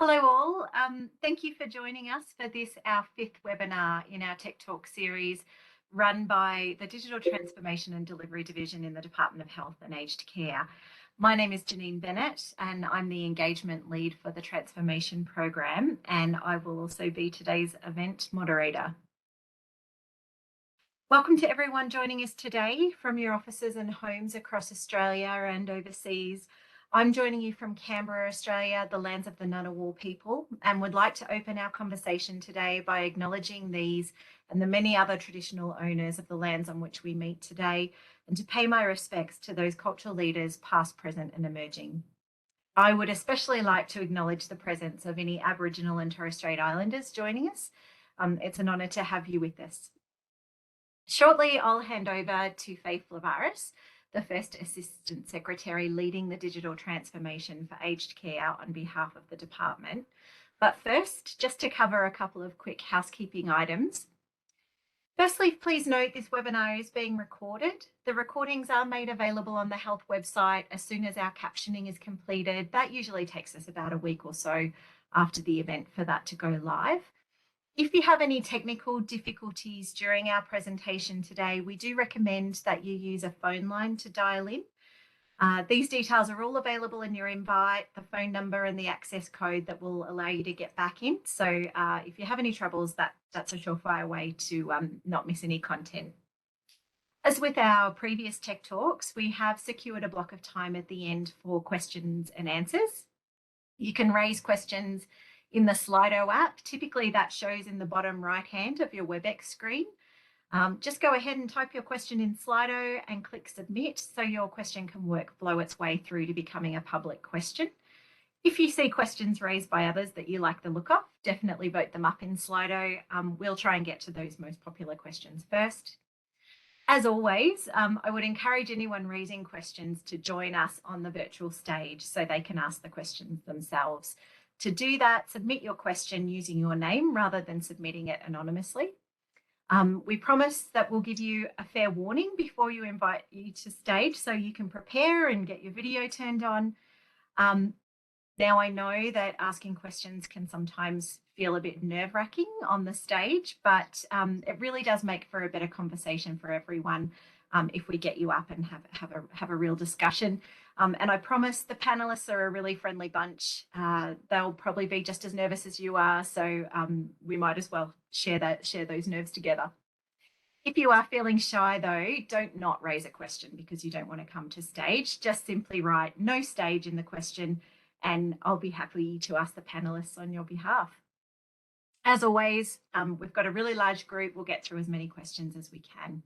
Hello all. Thank you for joining us for this, our fifth webinar in our Tech Talk series run by the Digital Transformation and Delivery Division in the Department of Health and Aged Care. My name is Janine Bennett and I'm the engagement lead for the transformation program, and I will also be today's event moderator. Welcome to everyone joining us today from your offices and homes across Australia and overseas. I'm joining you from Canberra, Australia, the lands of the Ngunnawal people, and would like to open our conversation today by acknowledging these and the many other traditional owners of the lands on which we meet today, and to pay my respects to those cultural leaders past, present and emerging. I would especially like to acknowledge the presence of any Aboriginal and Torres Strait Islanders joining us. It's an honour to have you with us. Shortly, I'll hand over to Faith Lavaris, the First Assistant Secretary leading the digital transformation for aged care on behalf of the department. But first, just to cover a couple of quick housekeeping items. Firstly, please note this webinar is being recorded. The recordings are made available on the health website as soon as our captioning is completed. That usually takes us about a week or so after the event for that to go live. If you have any technical difficulties during our presentation today, we do recommend that you use a phone line to dial in. These details are all available in your invite, the phone number and the access code that will allow you to get back in. So if you have any troubles, that's a surefire way to not miss any content. As with our previous Tech Talks, we have secured a block of time at the end for questions and answers. You can raise questions in the Slido app. Typically that shows in the bottom right hand of your WebEx screen. Just go ahead and type your question in Slido and click submit so your question can flow its way through to becoming a public question. If you see questions raised by others that you like the look of, definitely vote them up in Slido. We'll try and get to those most popular questions first. As always, I would encourage anyone raising questions to join us on the virtual stage so they can ask the questions themselves. To do that, submit your question using your name rather than submitting it anonymously. We promise that we'll give you a fair warning before you invite you to stage so you can prepare and get your video turned on. Now I know that asking questions can sometimes feel a bit nerve-wracking on the stage, but it really does make for a better conversation for everyone if we get you up and have a real discussion. And I promise the panelists are a really friendly bunch. They'll probably be just as nervous as you are, so we might as well share those nerves together. If you are feeling shy though, don't not raise a question because you don't want to come to stage. Just simply write "no stage" in the question and I'll be happy to ask the panelists on your behalf. As always, we've got a really large group. We'll get through as many questions as we can.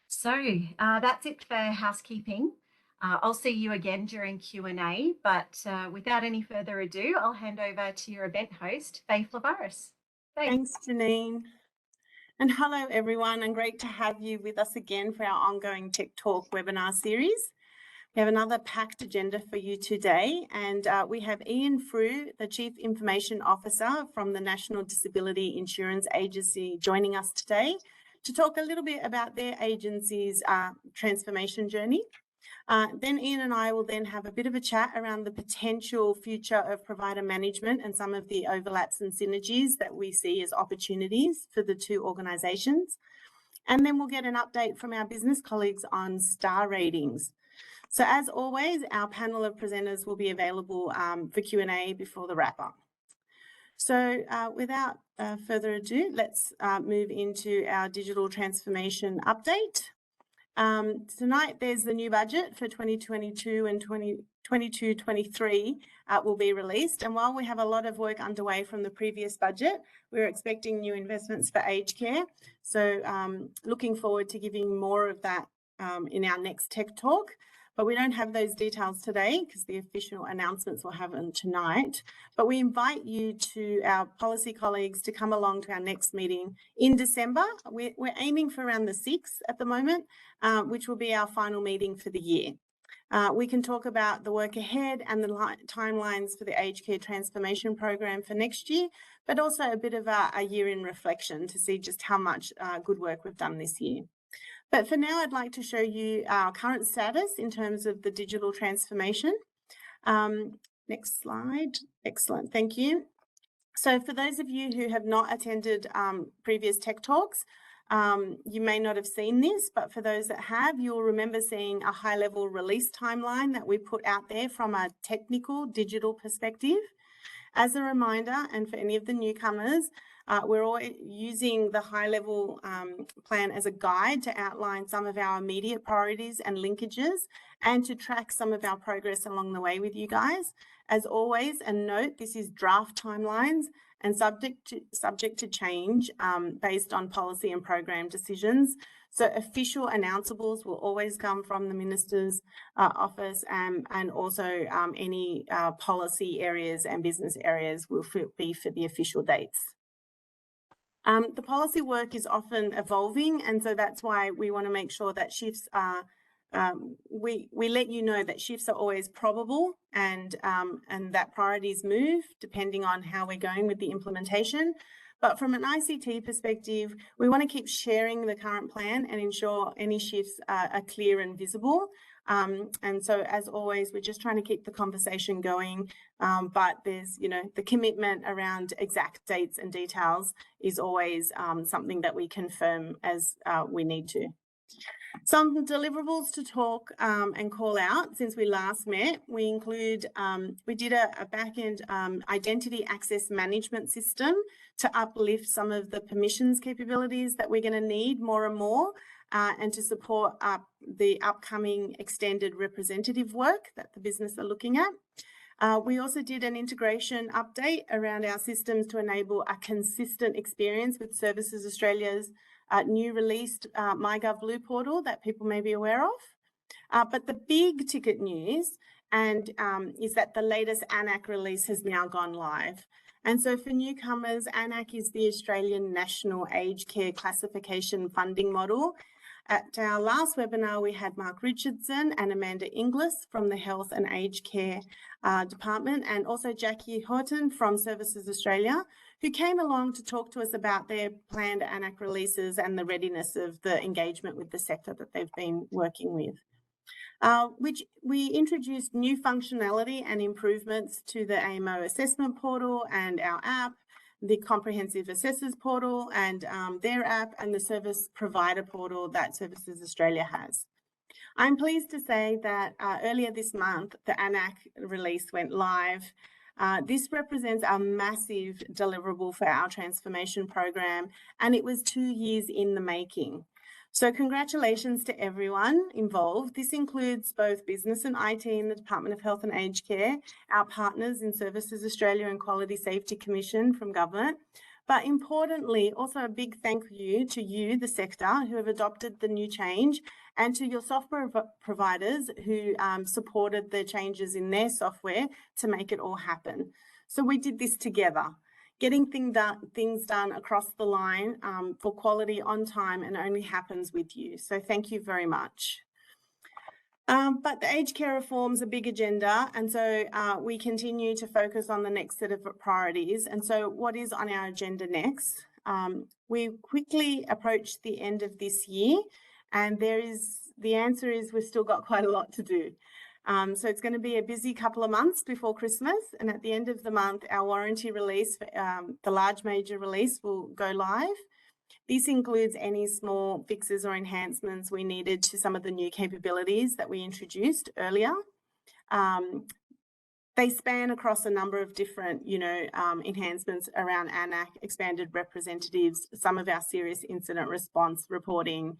So that's it for housekeeping. I'll see you again during Q&A, but without any further ado, I'll hand over to your event host, Faith Lavaris. Thanks, Janine. And hello, everyone, and great to have you with us again for our ongoing Tech Talk webinar series. We have another packed agenda for you today, and we have Ian Frew, the Chief Information Officer from the National Disability Insurance Agency, joining us today to talk a little bit about their agency's transformation journey. Then Ian and I will then have a bit of a chat around the potential future of provider management and some of the overlaps and synergies that we see as opportunities for the two organisations. And then we'll get an update from our business colleagues on star ratings. So as always, our panel of presenters will be available for Q&A before the wrap-up. So without further ado, let's move into our digital transformation update. Tonight, there's the new budget for 2022 and 2022-23 will be released. And while we have a lot of work underway from the previous budget, we're expecting new investments for aged care. So looking forward to giving more of that in our next Tech Talk. But we don't have those details today because the official announcements will happen tonight. But we invite you to our policy colleagues to come along to our next meeting in December. We're aiming for around the 6th at the moment, which will be our final meeting for the year. We can talk about the work ahead and the timelines for the aged care transformation program for next year, but also a bit of a year in reflection to see just how much good work we've done this year. But for now, I'd like to show you our current status in terms of the digital transformation. Next slide. Excellent, thank you. So for those of you who have not attended previous Tech Talks, you may not have seen this, but for those that have, you'll remember seeing a high-level release timeline that we put out there from a technical digital perspective. As a reminder, and for any of the newcomers, we're all using the high-level plan as a guide to outline some of our immediate priorities and linkages and to track some of our progress along the way with you guys. As always, and note, this is draft timelines and subject to change based on policy and program decisions. So official announceables will always come from the Minister's office, and also any policy areas and business areas will be for the official dates. The policy work is often evolving, and so that's why we want to make sure that shifts are, we let you know that shifts are always probable, and that priorities move depending on how we're going with the implementation. But from an ICT perspective, we want to keep sharing the current plan and ensure any shifts are clear and visible. And so, as always, we're just trying to keep the conversation going, but there's, the commitment around exact dates and details is always something that we confirm as we need to. Some deliverables to talk and call out since we last met. We include, we did a back-end identity access management system to uplift some of the permissions capabilities that we're going to need more and more, and to support the upcoming extended representative work that the business are looking at. We also did an integration update around our systems to enable a consistent experience with Services Australia's new released MyGov Blue portal that people may be aware of. But the big ticket news is that the latest AN-ACC release has now gone live. And so for newcomers, AN-ACC is the Australian National Aged Care Classification Funding Model. At our last webinar, we had Mark Richardson and Amanda Inglis from the Health and Aged Care Department, and also Jackie Horton from Services Australia, who came along to talk to us about their planned AN-ACC releases and the readiness of the engagement with the sector that they've been working with. Which we introduced new functionality and improvements to the AMO assessment portal and our app, the Comprehensive Assessors portal and their app, and the service provider portal that Services Australia has. I'm pleased to say that earlier this month, the AN-ACC release went live. This represents a massive deliverable for our transformation program, and it was 2 years in the making. So congratulations to everyone involved. This includes both business and IT in the Department of Health and Aged Care, our partners in Services Australia and Quality Safety Commission from government, but importantly, also a big thank you to you, the sector, who have adopted the new change, and to your software providers who supported the changes in their software to make it all happen. So we did this together, getting things done across the line for quality on time, and only happens with you. So thank you very much. But the aged care reform's a big agenda, and so we continue to focus on the next set of priorities. And so what is on our agenda next? We quickly approach the end of this year, and the answer is we've still got quite a lot to do. So it's going to be a busy couple of months before Christmas, and at the end of the month, our warranty release, the large major release, will go live. This includes any small fixes or enhancements we needed to some of the new capabilities that we introduced earlier. They span across a number of different, enhancements around AN-ACC, expanded representatives, some of our serious incident response reporting,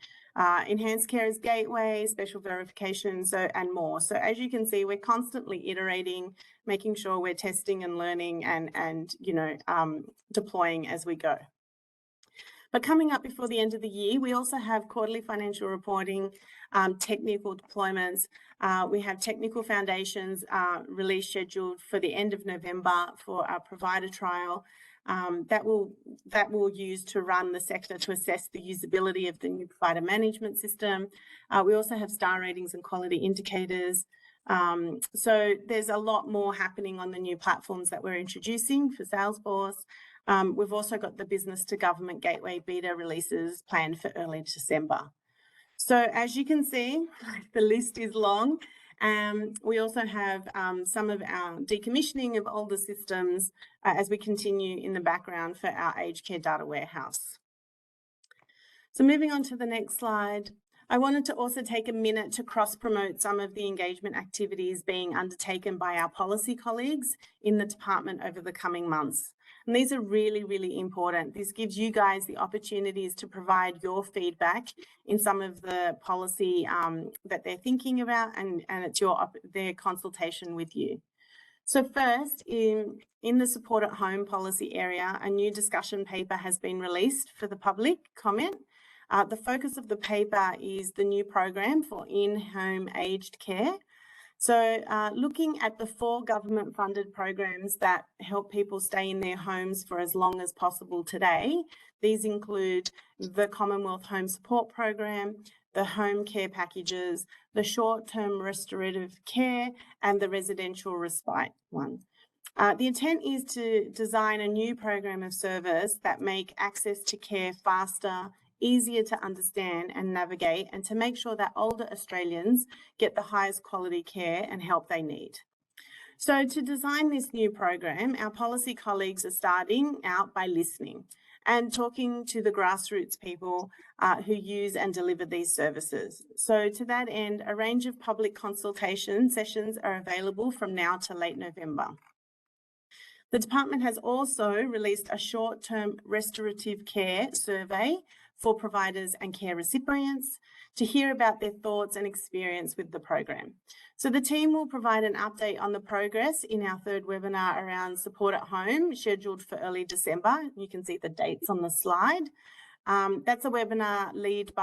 enhanced carers gateway, special verifications, and more. So as you can see, we're constantly iterating, making sure we're testing and learning and deploying as we go. But coming up before the end of the year, we also have quarterly financial reporting, technical deployments. We have technical foundations release scheduled for the end of November for our provider trial that will use to run the sector to assess the usability of the new provider management system. We also have star ratings and quality indicators. So there's a lot more happening on the new platforms that we're introducing for Salesforce. We've also got the business to government gateway beta releases planned for early December. So as you can see, the list is long, We also have some of our decommissioning of older systems as we continue in the background for our aged care data warehouse. So moving on to the next slide, I wanted to also take a minute to cross-promote some of the engagement activities being undertaken by our policy colleagues in the department over the coming months. And these are really, really important. This gives you guys the opportunities to provide your feedback in some of the policy that they're thinking about, and it's their consultation with you. So first, in the support at home policy area, a new discussion paper has been released for the public comment. The focus of the paper is the new program for in-home aged care. So looking at the 4 government-funded programs that help people stay in their homes for as long as possible today, these include the Commonwealth Home Support Program, the home care packages, the short-term restorative care, and the residential respite one. The intent is to design a new program of service that make access to care faster, easier to understand and navigate, and to make sure that older Australians get the highest quality care and help they need. So to design this new program, our policy colleagues are starting out by listening and talking to the grassroots people who use and deliver these services. So to that end, a range of public consultation sessions are available from now to late November. The department has also released a short-term restorative care survey for providers and care recipients to hear about their thoughts and experience with the program. So the team will provide an update on the progress in our 3rd webinar around support at home, scheduled for early December. You can see the dates on the slide. That's a webinar led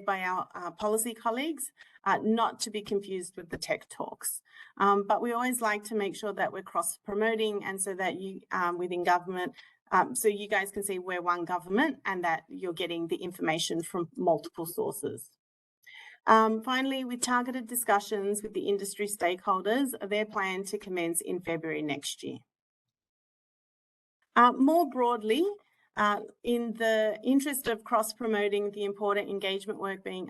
by our policy colleagues, not to be confused with the tech talks. But we always like to make sure that we're cross-promoting, and so that you, within government, so you guys can see we're one government and that you're getting the information from multiple sources. Finally, with targeted discussions with the industry stakeholders, they're planned to commence in February next year. More broadly, in the interest of cross-promoting the important engagement work being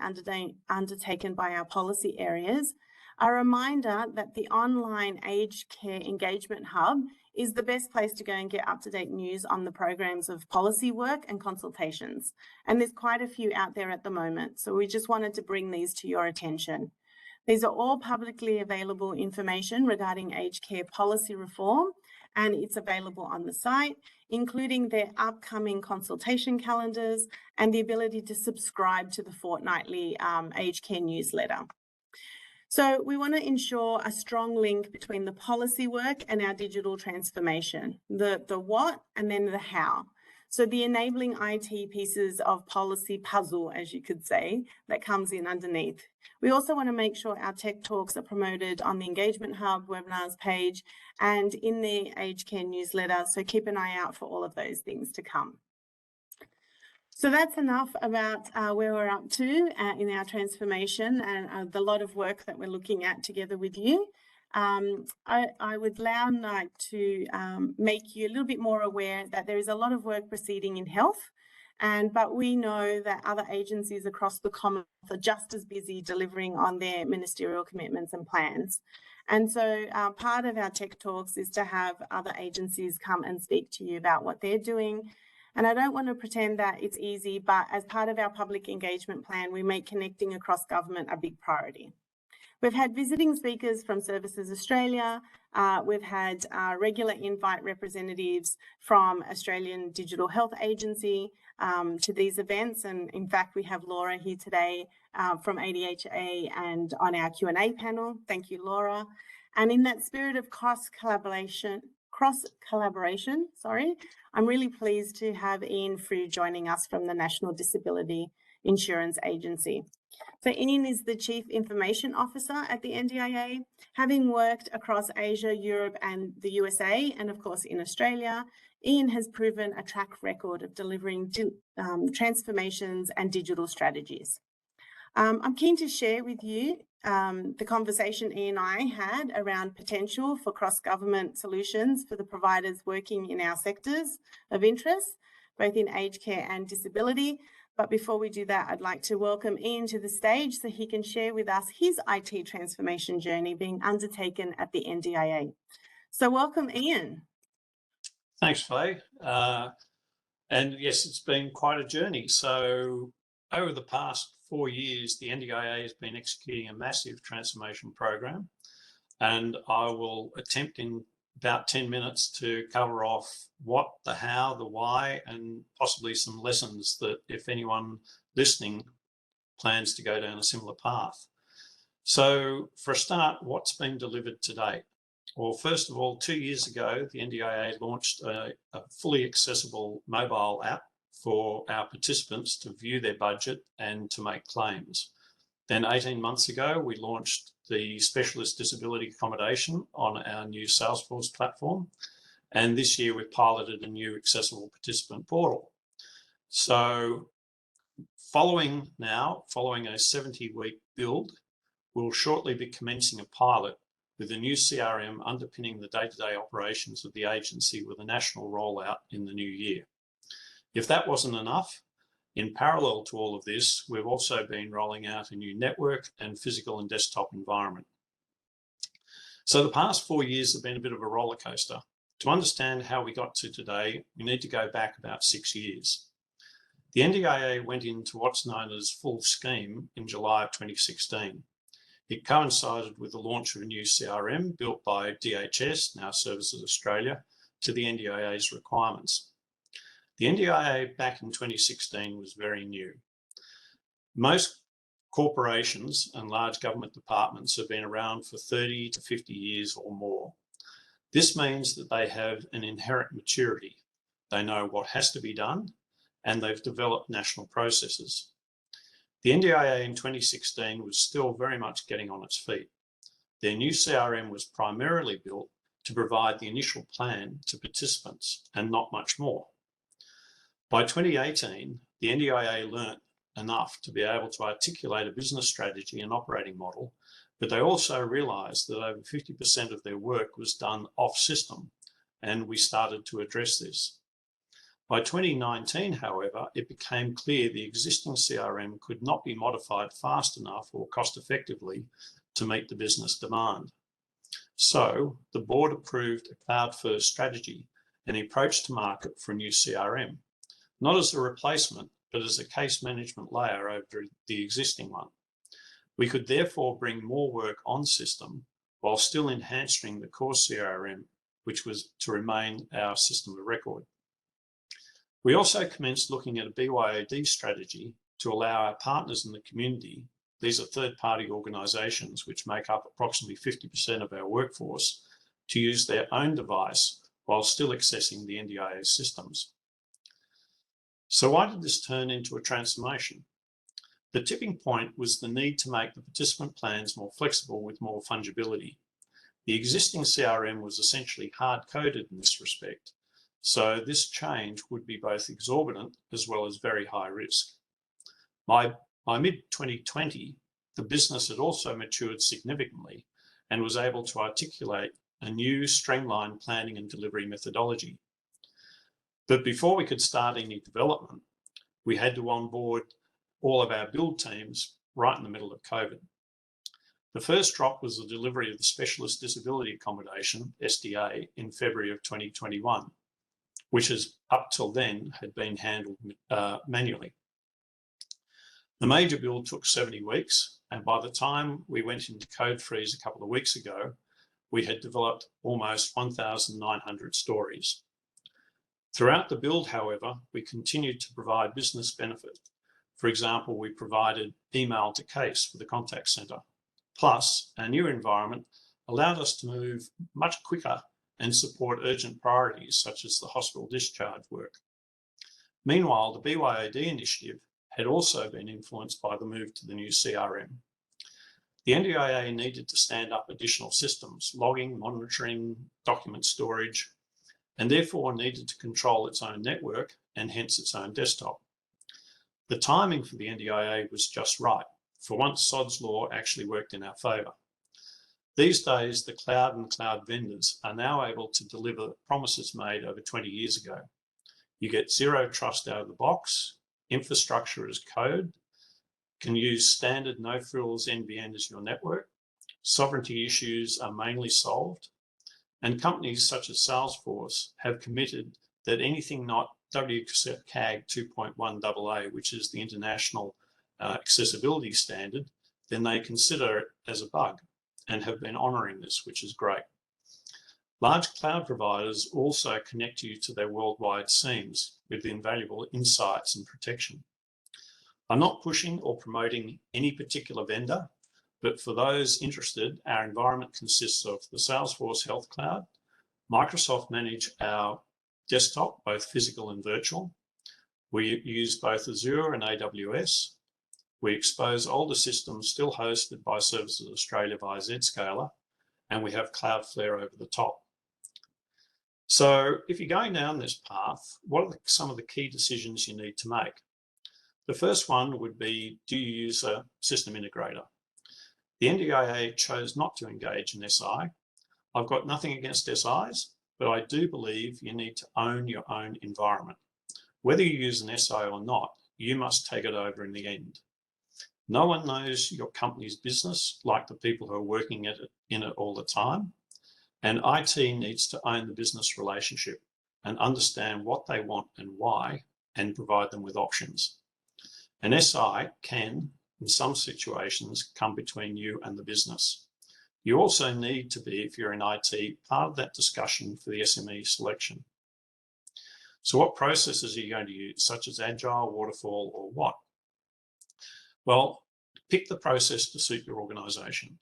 undertaken by our policy areas, a reminder that the online aged care engagement hub is the best place to go and get up-to-date news on the programs of policy work and consultations. And there's quite a few out there at the moment, so we just wanted to bring these to your attention. These are all publicly available information regarding aged care policy reform, and it's available on the site, including their upcoming consultation calendars and the ability to subscribe to the fortnightly aged care newsletter. So we want to ensure a strong link between the policy work and our digital transformation, the what and then the how. So the enabling IT pieces of policy puzzle, as you could say, that comes in underneath. We also want to make sure our tech talks are promoted on the Engagement Hub webinars page and in the aged care newsletter. So keep an eye out for all of those things to come. So that's enough about where we're up to in our transformation and the lot of work that we're looking at together with you. I would now like to make you a little bit more aware that there is a lot of work proceeding in health, but we know that other agencies across the Commonwealth are just as busy delivering on their ministerial commitments and plans. And so part of our tech talks is to have other agencies come and speak to you about what they're doing. And I don't want to pretend that it's easy, but as part of our public engagement plan, we make connecting across government a big priority. We've had visiting speakers from Services Australia. We've had regular invite representatives from Australian Digital Health Agency to these events. And in fact, we have Laura here today from ADHA and on our Q&A panel. Thank you, Laura. And in that spirit of cross-collaboration, I'm really pleased to have Ian Frew joining us from the National Disability Insurance Agency. So Ian is the Chief Information Officer at the NDIA, having worked across Asia, Europe and the USA, and of course in Australia. Ian has proven a track record of delivering transformations and digital strategies. I'm keen to share with you the conversation Ian and I had around potential for cross-government solutions for the providers working in our sectors of interest, both in aged care and disability. But before we do that, I'd like to welcome Ian to the stage so he can share with us his IT transformation journey being undertaken at the NDIA. So welcome, Ian. Thanks, Faye. And yes, it's been quite a journey. So over the past 4 years, the NDIA has been executing a massive transformation program, and I will attempt in about 10 minutes to cover off what, the how, the why, and possibly some lessons that if anyone listening plans to go down a similar path. So for a start, what's been delivered to date? Well, first of all, 2 years ago, the NDIA launched a fully accessible mobile app for our participants to view their budget and to make claims. Then 18 months ago, we launched the specialist disability accommodation on our new Salesforce platform. And this year we've piloted a new accessible participant portal. So following a 70-week build, we'll shortly be commencing a pilot with a new CRM underpinning the day-to-day operations of the agency with a national rollout in the new year. If that wasn't enough, in parallel to all of this, we've also been rolling out a new network and physical and desktop environment. So the past 4 years have been a bit of a roller coaster. To understand how we got to today, we need to go back about 6 years. The NDIA went into what's known as full scheme in July of 2016. It coincided with the launch of a new CRM built by DHS, now Services Australia, to the NDIA's requirements. The NDIA back in 2016 was very new. Most corporations and large government departments have been around for 30 to 50 years or more. This means that they have an inherent maturity. They know what has to be done, and they've developed national processes. The NDIA in 2016 was still very much getting on its feet. Their new CRM was primarily built to provide the initial plan to participants and not much more. By 2018, the NDIA learnt enough to be able to articulate a business strategy and operating model, but they also realised that over 50% of their work was done off-system, and we started to address this. By 2019, however, it became clear the existing CRM could not be modified fast enough or cost effectively to meet the business demand. So the board approved a cloud-first strategy and approach to market for a new CRM, not as a replacement, but as a case management layer over the existing one. We could therefore bring more work on system while still enhancing the core CRM, which was to remain our system of record. We also commenced looking at a BYOD strategy to allow our partners in the community, these are third-party organisations which make up approximately 50% of our workforce, to use their own device while still accessing the NDIA systems. So why did this turn into a transformation? The tipping point was the need to make the participant plans more flexible with more fungibility. The existing CRM was essentially hard-coded in this respect, so this change would be both exorbitant as well as very high risk. By mid-2020, the business had also matured significantly and was able to articulate a new streamlined planning and delivery methodology. But before we could start any development, we had to onboard all of our build teams right in the middle of COVID. The first drop was the delivery of the Specialist Disability Accommodation, SDA, in February of 2021, which has up till then had been handled manually. The major build took 70 weeks, and by the time we went into code freeze a couple of weeks ago, we had developed almost 1,900 stories. Throughout the build, however, we continued to provide business benefit. For example, we provided email to case for the contact centre. Plus, our new environment allowed us to move much quicker and support urgent priorities such as the hospital discharge work. Meanwhile, the BYOD initiative had also been influenced by the move to the new CRM. The NDIA needed to stand up additional systems, logging, monitoring, document storage, and therefore needed to control its own network and hence its own desktop. The timing for the NDIA was just right. For once, Sod's Law actually worked in our favour. These days, the cloud and cloud vendors are now able to deliver promises made over 20 years ago. You get zero trust out of the box, infrastructure as code, can use standard no-frills NBN as your network, sovereignty issues are mainly solved, and companies such as Salesforce have committed that anything not WCAG 2.1 AA, which is the international accessibility standard, then they consider it as a bug and have been honouring this, which is great. Large cloud providers also connect you to their worldwide SIEMs with invaluable insights and protection. I'm not pushing or promoting any particular vendor, but for those interested, our environment consists of the Salesforce Health Cloud. Microsoft manage our desktop, both physical and virtual. We use both Azure and AWS. We expose older systems still hosted by Services Australia via Zscaler, and we have Cloudflare over the top. So if you're going down this path, what are some of the key decisions you need to make? The first one would be, do you use a system integrator? The NDIA chose not to engage an SI. I've got nothing against SIs, but I do believe you need to own your own environment. Whether you use an SI or not, you must take it over in the end. No one knows your company's business like the people who are working in it all the time. And IT needs to own the business relationship and understand what they want and why, and provide them with options. An SI can, in some situations, come between you and the business. You also need to be, if you're in IT, part of that discussion for the SME selection. So what processes are you going to use, such as Agile, Waterfall, or what? Well, pick the process to suit your organisation.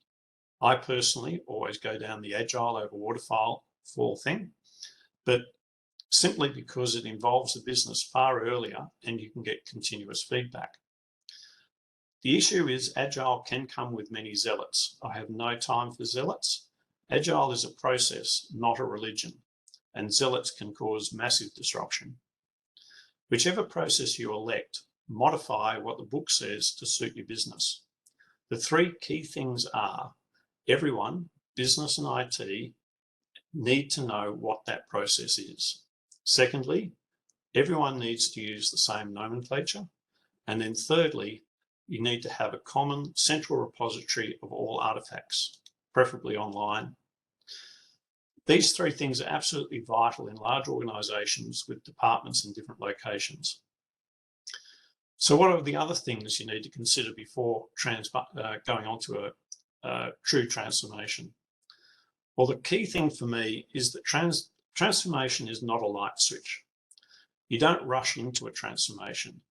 I personally always go down the Agile over Waterfall thing, but simply because it involves the business far earlier and you can get continuous feedback. The issue is Agile can come with many zealots. I have no time for zealots. Agile is a process, not a religion, and zealots can cause massive disruption. Whichever process you elect, modify what the book says to suit your business. The three key things are everyone, business and IT, need to know what that process is. Secondly, everyone needs to use the same nomenclature. And then thirdly, you need to have a common central repository of all artifacts, preferably online. These three things are absolutely vital in large organizations with departments in different locations. So what are the other things you need to consider before going on to a true transformation? Well, the key thing for me is that transformation is not a light switch. You don't rush into a transformation.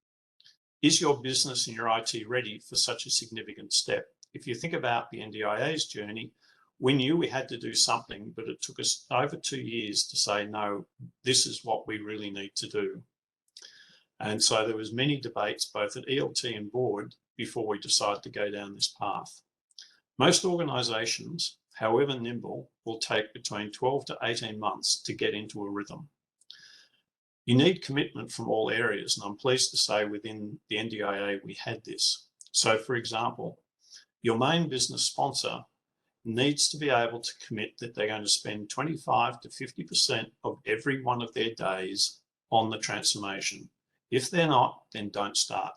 Is your business and your IT ready for such a significant step? If you think about the NDIA's journey, we knew we had to do something, but it took us over 2 years to say, no, this is what we really need to do. And so there was many debates, both at ELT and board, before we decided to go down this path. Most organisations, however nimble, will take between 12 to 18 months to get into a rhythm. You need commitment from all areas, and I'm pleased to say within the NDIA we had this. So for example, your main business sponsor needs to be able to commit that they're going to spend 25 to 50% of every one of their days on the transformation. If they're not, then don't start.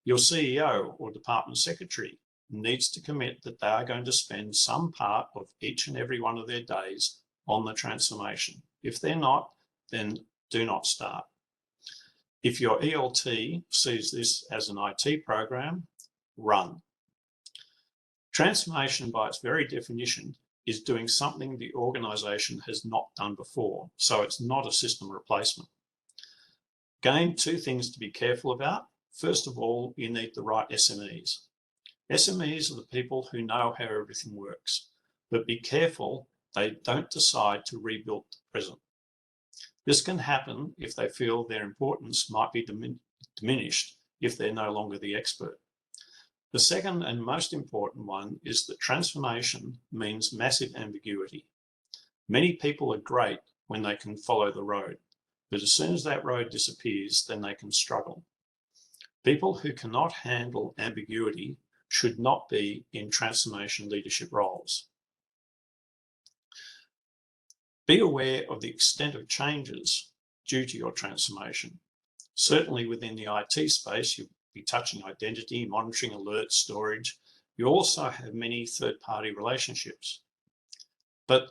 Your CEO or department secretary needs to commit that they are going to spend some part of each and every one of their days on the transformation. If they're not, then do not start. If your ELT sees this as an IT program, run. Transformation, by its very definition, is doing something the organisation has not done before, so it's not a system replacement. Again, two things to be careful about. First of all, you need the right SMEs. SMEs are the people who know how everything works, but be careful they don't decide to rebuild the present. This can happen if they feel their importance might be diminished if they're no longer the expert. The second and most important one is that transformation means massive ambiguity. Many people are great when they can follow the road, but as soon as that road disappears, then they can struggle. People who cannot handle ambiguity should not be in transformation leadership roles. Be aware of the extent of changes due to your transformation. Certainly within the IT space, you'll be touching identity, monitoring, alerts, storage. You also have many third-party relationships. But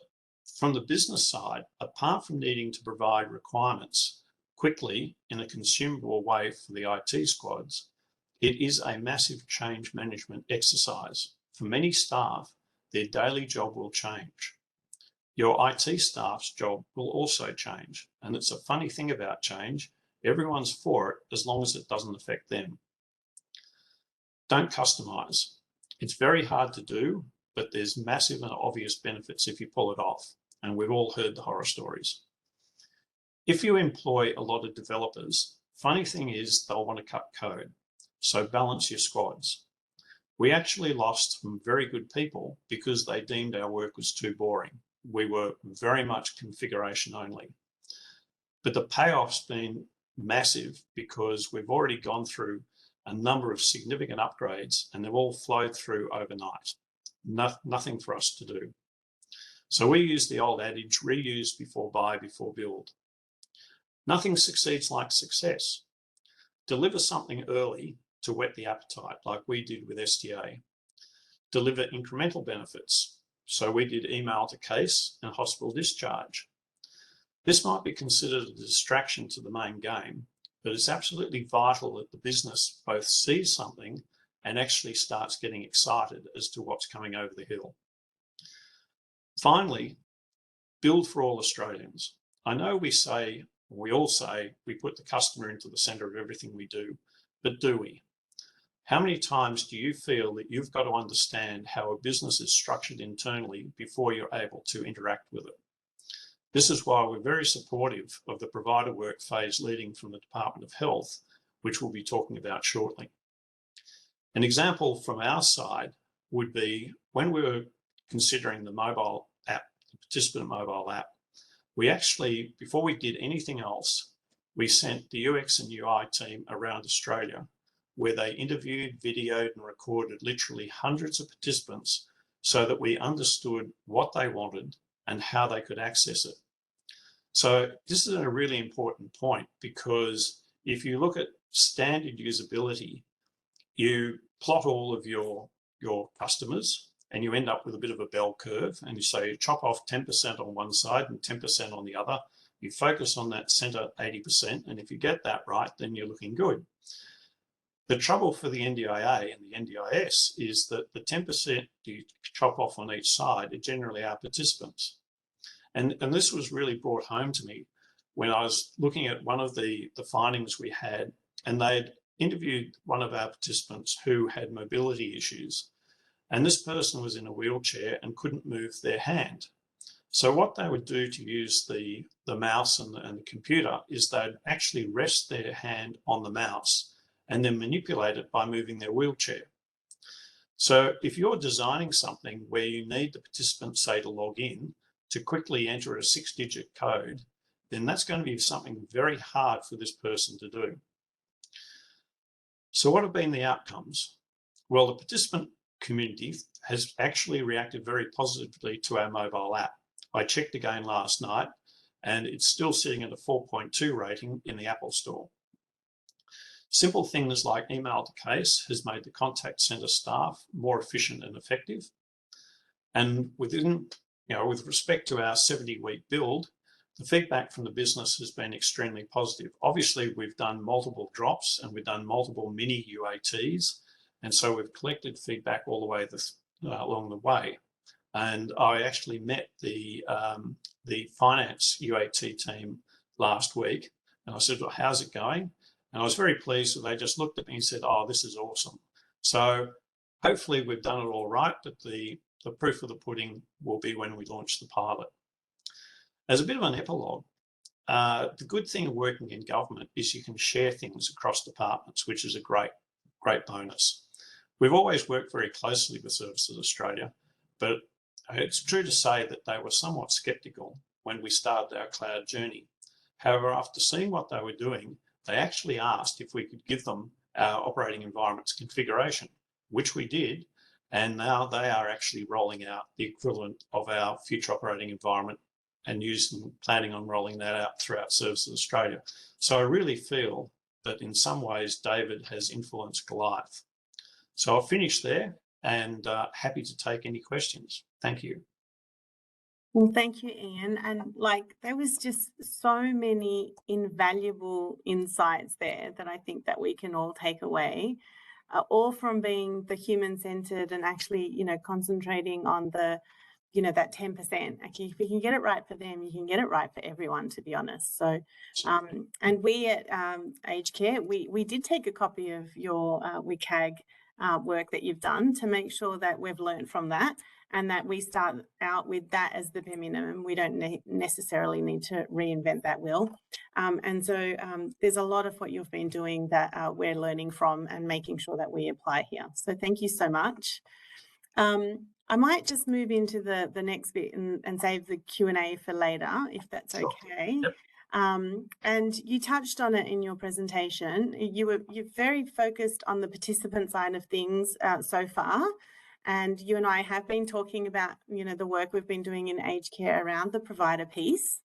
from the business side, apart from needing to provide requirements quickly in a consumable way for the IT squads, it is a massive change management exercise. For many staff, their daily job will change. Your IT staff's job will also change. And it's a funny thing about change. Everyone's for it as long as it doesn't affect them. Don't customize. It's very hard to do, but there's massive and obvious benefits if you pull it off. And we've all heard the horror stories. If you employ a lot of developers, funny thing is they'll want to cut code. So balance your squads. We actually lost some very good people because they deemed our work was too boring. We were very much configuration only. But the payoff's been massive because we've already gone through a number of significant upgrades and they've all flowed through overnight. Nothing for us to do. So we use the old adage, reuse before buy, before build. Nothing succeeds like success. Deliver something early to whet the appetite, like we did with STA. Deliver incremental benefits. So we did email to case and hospital discharge. This might be considered a distraction to the main game, but it's absolutely vital that the business both sees something and actually starts getting excited as to what's coming over the hill. Finally, build for all Australians. I know we all say we put the customer into the centre of everything we do, but do we? How many times do you feel that you've got to understand how a business is structured internally before you're able to interact with it? This is why we're very supportive of the provider work phase leading from the Department of Health, which we'll be talking about shortly. An example from our side would be when we were considering the mobile app, the participant mobile app, we actually, before we did anything else, we sent the UX and UI team around Australia where they interviewed, videoed and recorded literally hundreds of participants so that we understood what they wanted and how they could access it. So this is a really important point because if you look at standard usability, you plot all of your customers and you end up with a bit of a bell curve and you say you chop off 10% on one side and 10% on the other. You focus on that center 80%, and if you get that right, then you're looking good. The trouble for the NDIA and the NDIS is that the 10% you chop off on each side are generally our participants. And this was really brought home to me when I was looking at one of the findings we had, and they'd interviewed one of our participants who had mobility issues. And this person was in a wheelchair and couldn't move their hand. So what they would do to use the mouse and the computer is they'd actually rest their hand on the mouse and then manipulate it by moving their wheelchair. So if you're designing something where you need the participant, say, to log in to quickly enter a 6-digit code, then that's going to be something very hard for this person to do. So what have been the outcomes? Well, the participant community has actually reacted very positively to our mobile app. I checked again last night and it's still sitting at a 4.2 rating in the Apple Store. Simple things like email to case has made the contact center staff more efficient and effective. And with respect to our 70-week build, the feedback from the business has been extremely positive. Obviously, we've done multiple drops and we've done multiple mini UATs. And so we've collected feedback all the way along the way. And I actually met the finance UAT team last week. And I said, well, how's it going? And I was very pleased that they just looked at me and said, oh, this is awesome. So hopefully we've done it all right, but the proof of the pudding will be when we launch the pilot. As a bit of an epilogue, the good thing of working in government is you can share things across departments, which is a great bonus. We've always worked very closely with Services Australia, but it's true to say that they were somewhat sceptical when we started our cloud journey. However, after seeing what they were doing, they actually asked if we could give them our operating environment's configuration, which we did, and now they are actually rolling out the equivalent of our future operating environment and planning on rolling that out throughout Services Australia. So I really feel that in some ways David has influenced Goliath. So I'll finish there and happy to take any questions. Thank you. Well, thank you, Ian. And like, there was just so many invaluable insights there that I think that we can all take away, all from being the human-centered and actually, concentrating on the, that 10%. Okay, if you can get it right for them, you can get it right for everyone, to be honest. So, and we at Aged Care, we did take a copy of your WCAG work that you've done to make sure that we've learned from that, and that we start out with that as the bare minimum. We don't necessarily need to reinvent that wheel. And so there's a lot of what you've been doing that we're learning from and making sure that we apply here. So thank you so much. I might just move into the next bit and save the Q&A for later, if that's okay. Yep. And you touched on it in your presentation. You're very focused on the participant side of things so far. And you and I have been talking about, the work we've been doing in aged care around the provider piece.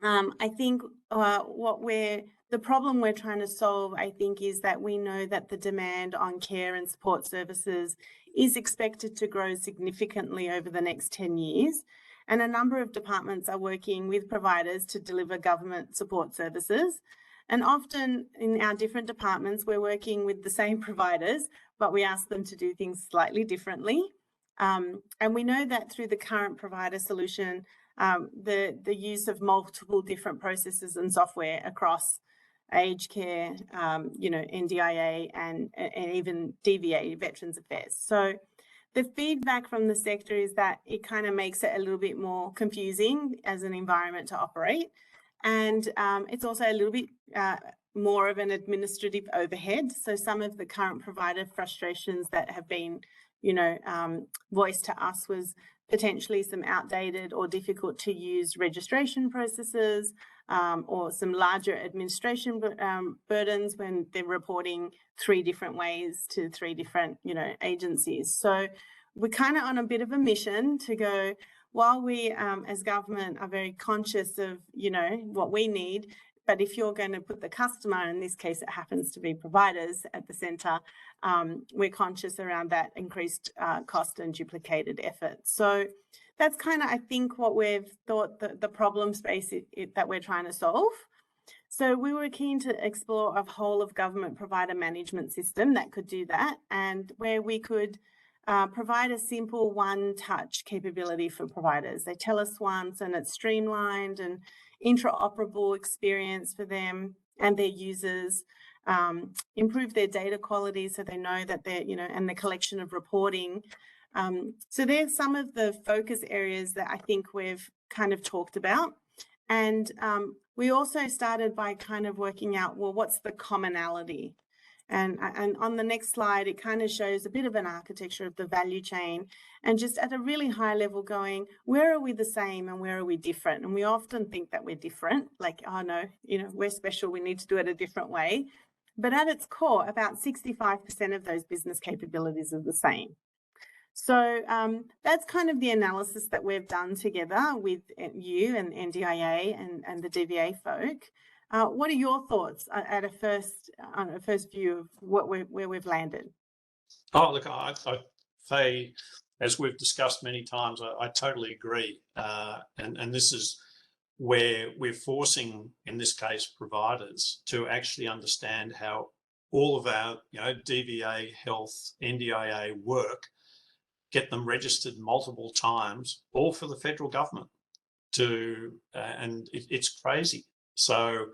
I think the problem we're trying to solve, I think, is that we know that the demand on care and support services is expected to grow significantly over the next 10 years. And a number of departments are working with providers to deliver government support services. And often in our different departments, we're working with the same providers, but we ask them to do things slightly differently. And we know that through the current provider solution, the use of multiple different processes and software across aged care, NDIA and even DVA, Veterans Affairs. So the feedback from the sector is that it kind of makes it a little bit more confusing as an environment to operate. And it's also a little bit more of an administrative overhead. So some of the current provider frustrations that have been, voiced to us was potentially some outdated or difficult to use registration processes, or some larger administration burdens when they're reporting 3 different ways to 3 different, agencies. So we're kind of on a bit of a mission to go, while we as government are very conscious of, what we need, but if you're going to put the customer, in this case, it happens to be providers at the centre, we're conscious around that increased cost and duplicated effort. So that's kind of, I think, what we've thought the problem space that we're trying to solve. So we were keen to explore a whole of government provider management system that could do that, and where we could provide a simple one-touch capability for providers. They tell us once and it's streamlined and interoperable experience for them and their users, improve their data quality so they know that they're, and the collection of reporting. So there's some of the focus areas that I think we've kind of talked about. And we also started by kind of working out, well, what's the commonality? And on the next slide, it kind of shows a bit of an architecture of the value chain, and just at a really high level going, where are we the same and where are we different? And we often think that we're different, like, oh no, we're special, we need to do it a different way. But at its core, about 65% of those business capabilities are the same. So that's kind of the analysis that we've done together with you and NDIA and the DVA folk. What are your thoughts on a first view of where we've landed? Oh, look, Faye, as we've discussed many times, I totally agree. And this is where we're forcing, in this case, providers to actually understand how all of our, DVA, health, NDIA work, get them registered multiple times, all for the federal government. And it's crazy. So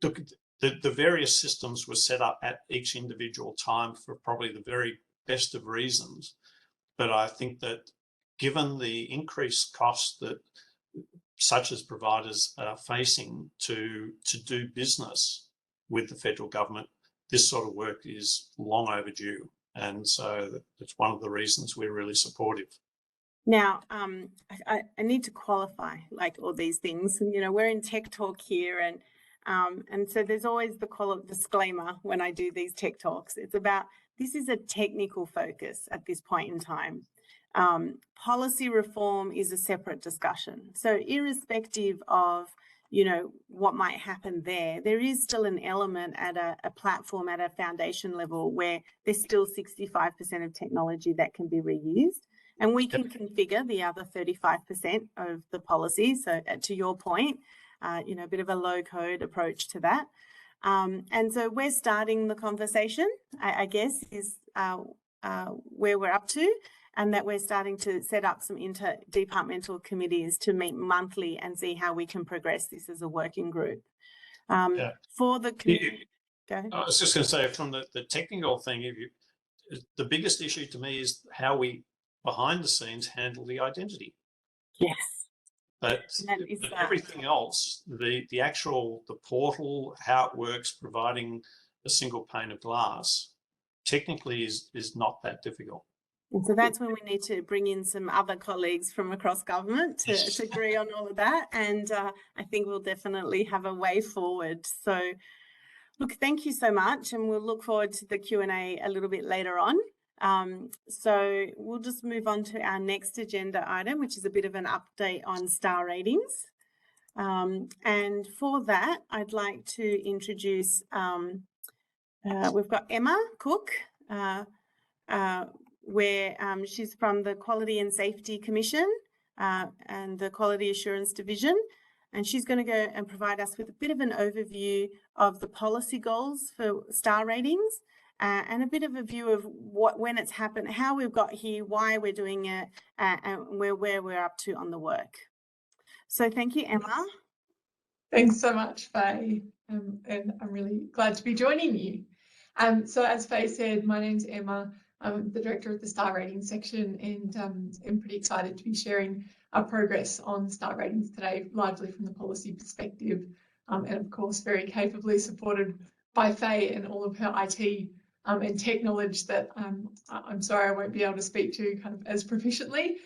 the various systems were set up at each individual time for probably the very best of reasons. But I think that given the increased costs that such as providers are facing to do business with the federal government, this sort of work is long overdue. And so that's one of the reasons we're really supportive. Now, I need to qualify like all these things. We're in Tech Talk here, and so there's always the disclaimer when I do these Tech Talks. It's about, this is a technical focus at this point in time. Policy reform is a separate discussion. So irrespective of, you know, what might happen there. There is still an element at a platform, at a foundation level, where there's still 65% of technology that can be reused. And we can configure the other 35% of the policy. So to your point, you know, a bit of a low code approach to that. And so we're starting the conversation, I guess, is where we're up to, and that we're starting to set up some interdepartmental committees to meet monthly and see how we can progress this as a working group. For the community, go ahead. I was just going to say, from the technical thing, the biggest issue to me is how we, behind the scenes, handle the identity. Yes. But everything else, the portal, how it works, providing a single pane of glass, technically is not that difficult. And so that's when we need to bring in some other colleagues from across government to agree on all of that. And I think we'll definitely have a way forward. So look, thank you so much. And we'll look forward to the Q&A a little bit later on. So we'll just move on to our next agenda item, which is a bit of an update on star ratings. And for that, I'd like to introduce, we've got Emma Cook, where she's from the Quality and Safety Commission and the Quality Assurance Division. And she's going to go and provide us with a bit of an overview of the policy goals for star ratings and a bit of a view of when it's happened, how we've got here, why we're doing it, and where we're up to on the work. So thank you, Emma. Thanks so much, Faye. And I'm really glad to be joining you. So as Faye said, my name's Emma. I'm the director of the star ratings section, and I'm pretty excited to be sharing our progress on star ratings today, largely from the policy perspective, and of course very capably supported by Faye and all of her IT and tech knowledge that I'm sorry I won't be able to speak to kind of as proficiently,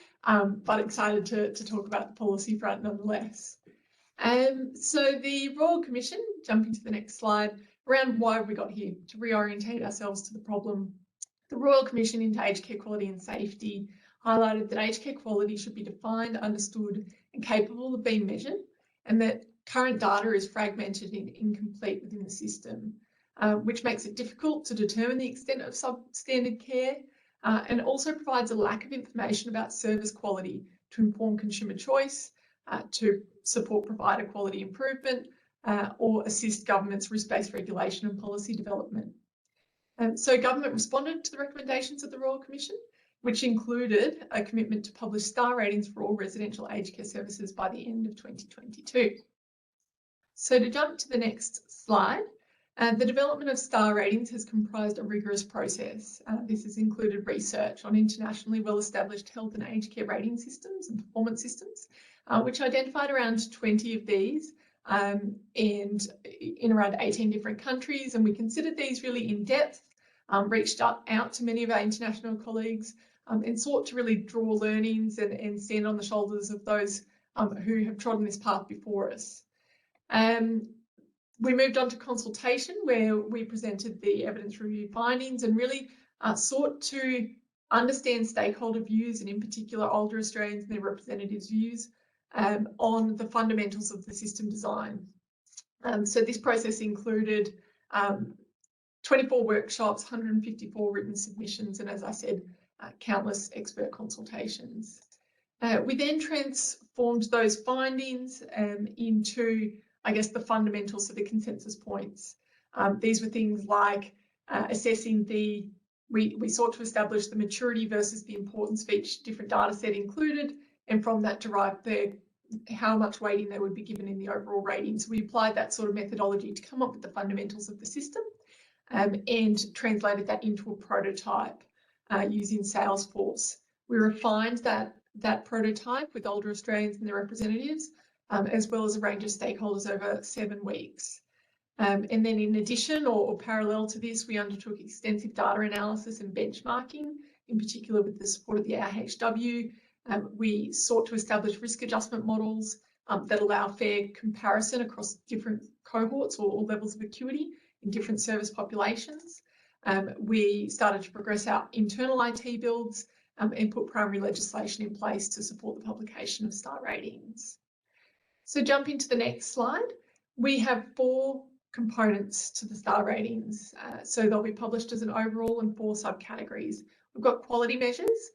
but excited to talk about the policy front nonetheless. So the Royal Commission, jumping to the next slide, around why we got here, to reorientate ourselves to the problem. The Royal Commission into Aged Care Quality and Safety highlighted that aged care quality should be defined, understood and capable of being measured, and that current data is fragmented and incomplete within the system, which makes it difficult to determine the extent of substandard care, and also provides a lack of information about service quality to inform consumer choice, to support provider quality improvement, or assist government's risk-based regulation and policy development. So government responded to the recommendations of the Royal Commission, which included a commitment to publish star ratings for all residential aged care services by the end of 2022. So to jump to the next slide, the development of star ratings has comprised a rigorous process. This has included research on internationally well-established health and aged care rating systems and performance systems, which identified around 20 of these and in around 18 different countries. And we considered these really in depth, reached out to many of our international colleagues and sought to really draw learnings and stand on the shoulders of those who have trodden this path before us. We moved on to consultation, where we presented the evidence review findings and really sought to understand stakeholder views, and in particular older Australians and their representatives' views on the fundamentals of the system design. So this process included 24 workshops, 154 written submissions, and as I said, countless expert consultations. We then transformed those findings into, I guess, the fundamentals of the consensus points. These were things like assessing we sought to establish the maturity versus the importance of each different data set included, and from that derived how much weighting they would be given in the overall rating. So we applied that sort of methodology to come up with the fundamentals of the system and translated that into a prototype using Salesforce. We refined that prototype with older Australians and their representatives, as well as a range of stakeholders over 7 weeks. And then in addition or parallel to this, we undertook extensive data analysis and benchmarking, in particular with the support of the AHW. We sought to establish risk adjustment models that allow fair comparison across different cohorts or levels of acuity in different service populations. We started to progress our internal IT builds and put primary legislation in place to support the publication of star ratings. So jump into the next slide. We have 4 components to the star ratings. So they'll be published as an overall and 4 subcategories. We've got quality measures,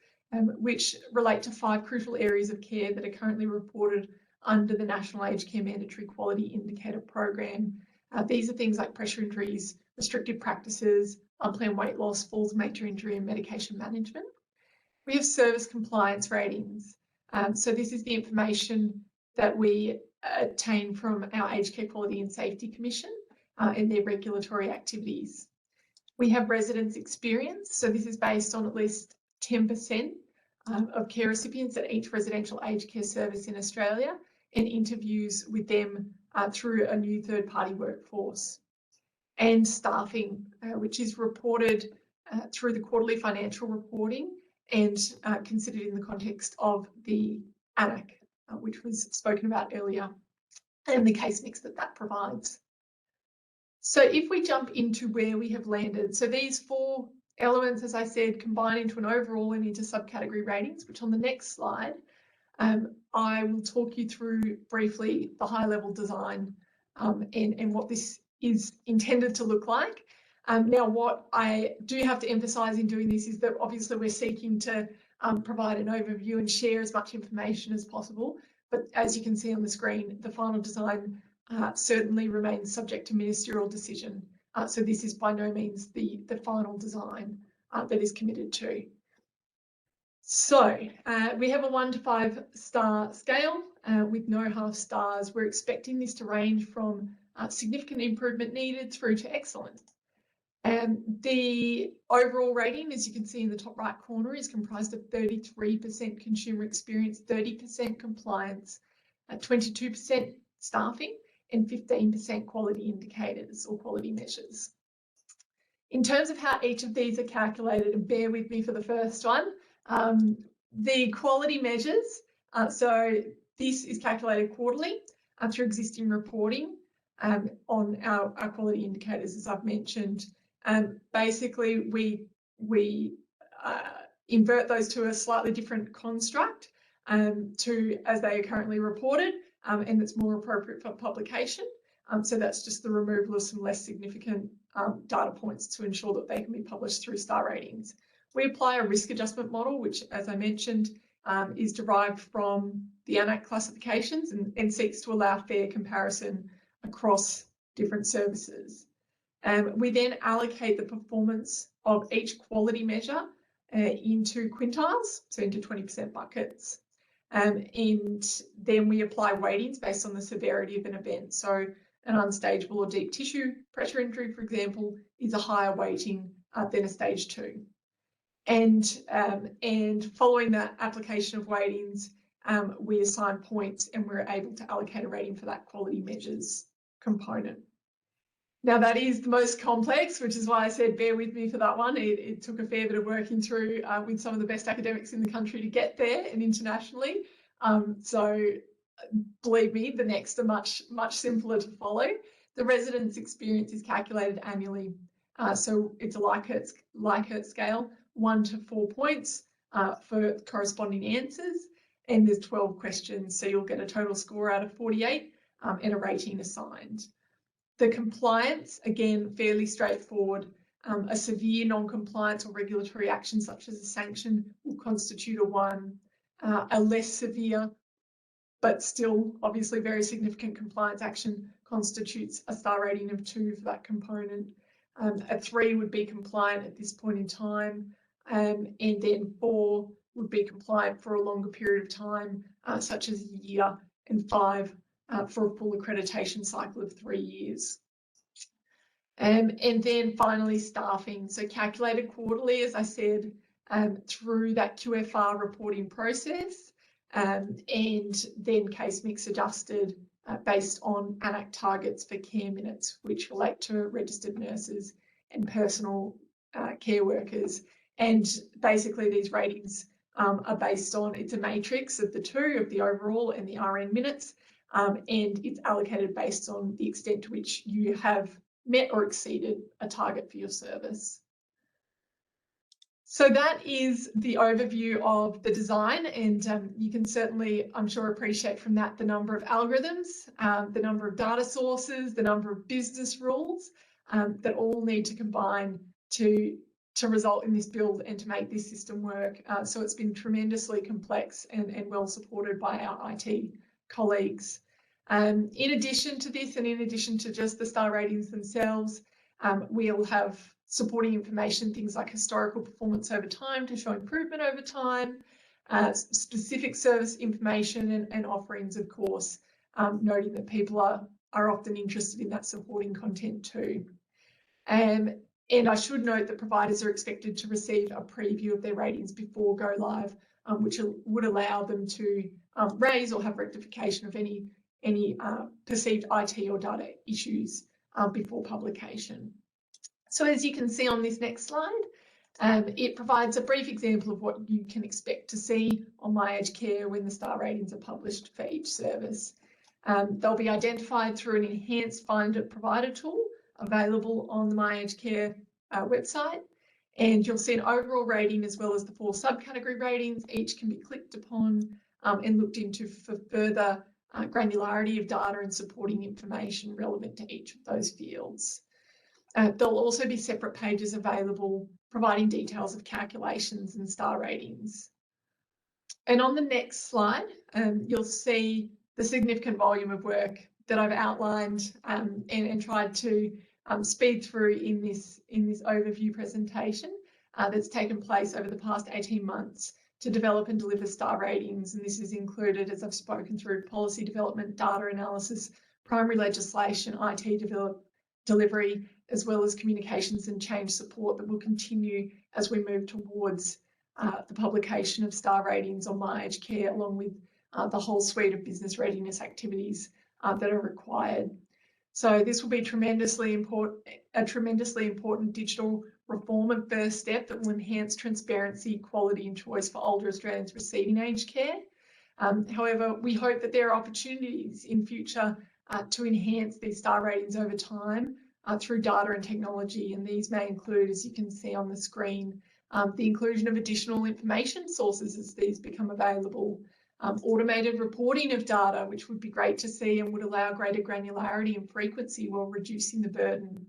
which relate to 5 crucial areas of care that are currently reported under the National Aged Care Mandatory Quality Indicator Program. These are things like pressure injuries, restrictive practices, unplanned weight loss, falls, major injury, and medication management. We have service compliance ratings. So this is the information that we obtain from our Aged Care Quality and Safety Commission in their regulatory activities. We have residents' experience. So this is based on at least 10% of care recipients at each residential aged care service in Australia, and interviews with them through a new third-party workforce. And staffing, which is reported through the quarterly financial reporting and considered in the context of the ANAC, which was spoken about earlier, and the case mix that provides. So if we jump into where we have landed, so these 4 elements, as I said, combine into an overall and into subcategory ratings, which on the next slide, I will talk you through briefly the high-level design and what this is intended to look like. Now, what I do have to emphasise in doing this is that obviously we're seeking to provide an overview and share as much information as possible. But as you can see on the screen, the final design certainly remains subject to ministerial decision. So this is by no means the final design that is committed to. So we have a 1 to 5 star scale with no half stars. We're expecting this to range from significant improvement needed through to excellent. The overall rating, as you can see in the top right corner, is comprised of 33% consumer experience, 30% compliance, 22% staffing, and 15% quality indicators or quality measures. In terms of how each of these are calculated, and bear with me for the first one, the quality measures, so this is calculated quarterly through existing reporting on our quality indicators, as I've mentioned. Basically, we invert those to a slightly different construct to as they are currently reported, and it's more appropriate for publication. So that's just the removal of some less significant data points to ensure that they can be published through star ratings. We apply a risk adjustment model, which, as I mentioned, is derived from the ANAC classifications and seeks to allow fair comparison across different services. We then allocate the performance of each quality measure into quintiles, so into 20% buckets. And then we apply weightings based on the severity of an event. So an unstageable or deep tissue pressure injury, for example, is a higher weighting than a stage 2. And following that application of weightings, we assign points and we're able to allocate a rating for that quality measures component. Now that is the most complex, which is why I said bear with me for that one. It took a fair bit of working through with some of the best academics in the country to get there and internationally. So believe me, the next are much simpler to follow. The resident's experience is calculated annually. So it's a Likert scale, 1 to 4 points for corresponding answers. And there's 12 questions. So you'll get a total score out of 48 and a rating assigned. The compliance, again, fairly straightforward. A severe non-compliance or regulatory action such as a sanction will constitute a 1. A less severe, but still obviously very significant compliance action constitutes a star rating of 2 for that component. A 3 would be compliant at this point in time, and then 4 would be compliant for a longer period of time, such as a year, and 5 for a full accreditation cycle of 3 years. And then finally staffing, so calculated quarterly, as I said, through that QFR reporting process, and then case mix adjusted based on ANAC targets for care minutes, which relate to registered nurses and personal care workers. And basically these ratings are based on, it's a matrix of the 2, of the overall and the RN minutes, and it's allocated based on the extent to which you have met or exceeded a target for your service. So that is the overview of the design, and you can certainly, I'm sure, appreciate from that the number of algorithms, the number of data sources, the number of business rules that all need to combine to result in this build and to make this system work. So it's been tremendously complex and well supported by our IT colleagues. In addition to this, and in addition to just the star ratings themselves, we'll have supporting information, things like historical performance over time to show improvement over time, specific service information and offerings, of course, noting that people are often interested in that supporting content too. And I should note that providers are expected to receive a preview of their ratings before go live, which would allow them to raise or have rectification of any perceived IT or data issues before publication. So as you can see on this next slide, it provides a brief example of what you can expect to see on My Aged Care when the star ratings are published for each service. They'll be identified through an enhanced Find a Provider tool available on the My Aged Care website. And you'll see an overall rating as well as the 4 subcategory ratings. Each can be clicked upon and looked into for further granularity of data and supporting information relevant to each of those fields. There'll also be separate pages available providing details of calculations and star ratings. And on the next slide, you'll see the significant volume of work that I've outlined and tried to speed through in this overview presentation that's taken place over the past 18 months to develop and deliver star ratings. And this is included, as I've spoken through, policy development, data analysis, primary legislation, IT delivery, as well as communications and change support that will continue as we move towards the publication of star ratings on My Aged Care, along with the whole suite of business readiness activities that are required. So this will be a tremendously important digital reform and first step that will enhance transparency, quality and choice for older Australians receiving aged care. However, we hope that there are opportunities in future to enhance these star ratings over time through data and technology, and these may include, as you can see on the screen, the inclusion of additional information sources as these become available, automated reporting of data, which would be great to see and would allow greater granularity and frequency while reducing the burden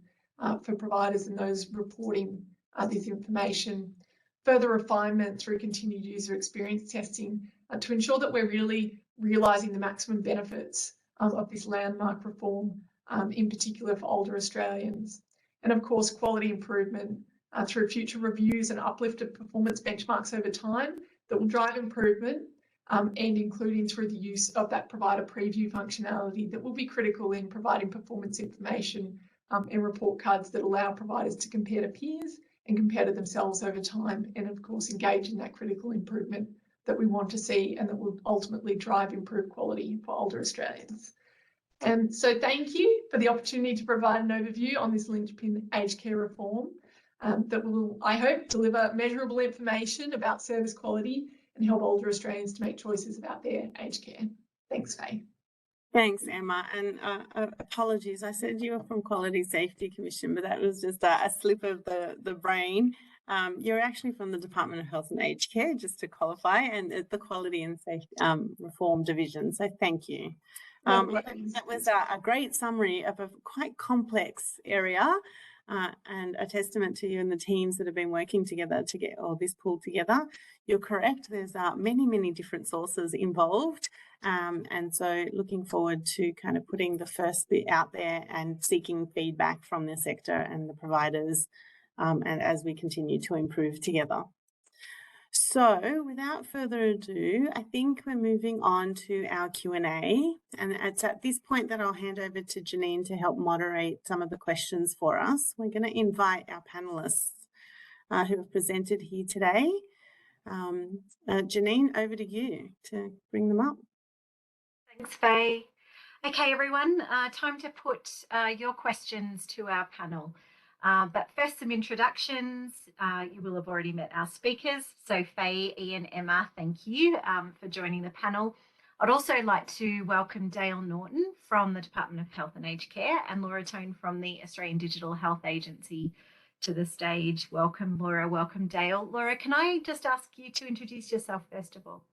for providers and those reporting this information. Further refinement through continued user experience testing to ensure that we're really realising the maximum benefits of this landmark reform, in particular for older Australians. And of course, quality improvement through future reviews and uplifted performance benchmarks over time that will drive improvement, and including through the use of that provider preview functionality that will be critical in providing performance information and report cards that allow providers to compare to peers and compare to themselves over time, and of course engage in that critical improvement that we want to see and that will ultimately drive improved quality for older Australians. And so thank you for the opportunity to provide an overview on this linchpin aged care reform that will, I hope, deliver measurable information about service quality and help older Australians to make choices about their aged care. Thanks, Faye. Thanks, Emma. And apologies, I said you were from Quality Safety Commission, but that was just a slip of the brain. You're actually from the Department of Health and Aged Care, just to qualify, and the Quality and Safety Reform Division. So thank you. That was a great summary of a quite complex area and a testament to you and the teams that have been working together to get all this pulled together. You're correct, there's many different sources involved, and so looking forward to kind of putting the first bit out there and seeking feedback from the sector and the providers, and as we continue to improve together. So without further ado, I think we're moving on to our Q&A, and it's at this point that I'll hand over to Janine to help moderate some of the questions for us. We're going to invite our panellists who have presented here today. Janine, over to you to bring them up. Thanks, Faye. Okay, everyone, time to put your questions to our panel. But first, some introductions. You will have already met our speakers. So Faye, Ian, Emma, thank you for joining the panel. I'd also like to welcome Dale Norton from the Department of Health and Aged Care and Laura Tone from the Australian Digital Health Agency to the stage. Welcome, Laura. Welcome, Dale. Laura, can I just ask you to introduce yourself first of all?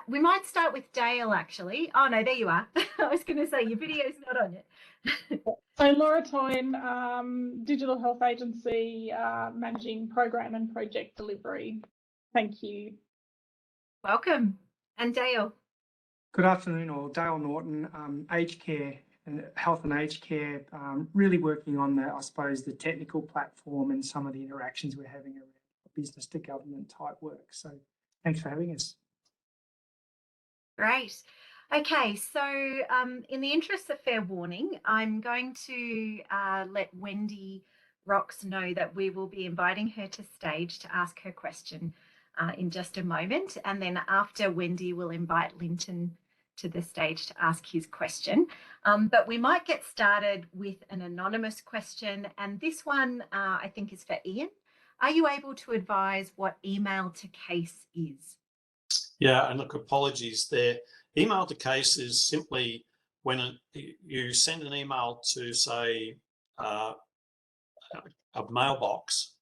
We might start with Dale, actually. Oh, no, there you are. I was going to say your video's not on yet. So Laura Toyne, Digital Health Agency, managing program and project delivery. Thank you. Welcome. And Dale. Good afternoon, all. Dale Norton, aged care and health and aged care, really working on I suppose, the technical platform and some of the interactions we're having around business to government type work. So thanks for having us. Great. Okay, so in the interest of fair warning, I'm going to let Wendy Rocks know that we will be inviting her to stage to ask her question in just a moment. And then after Wendy, we'll invite Linton to the stage to ask his question. But we might get started with an anonymous question. And this one, I think, is for Ian. Are you able to advise what email to case is? Yeah, and look, apologies there. Email to case is simply when you send an email to, say, a mailbox,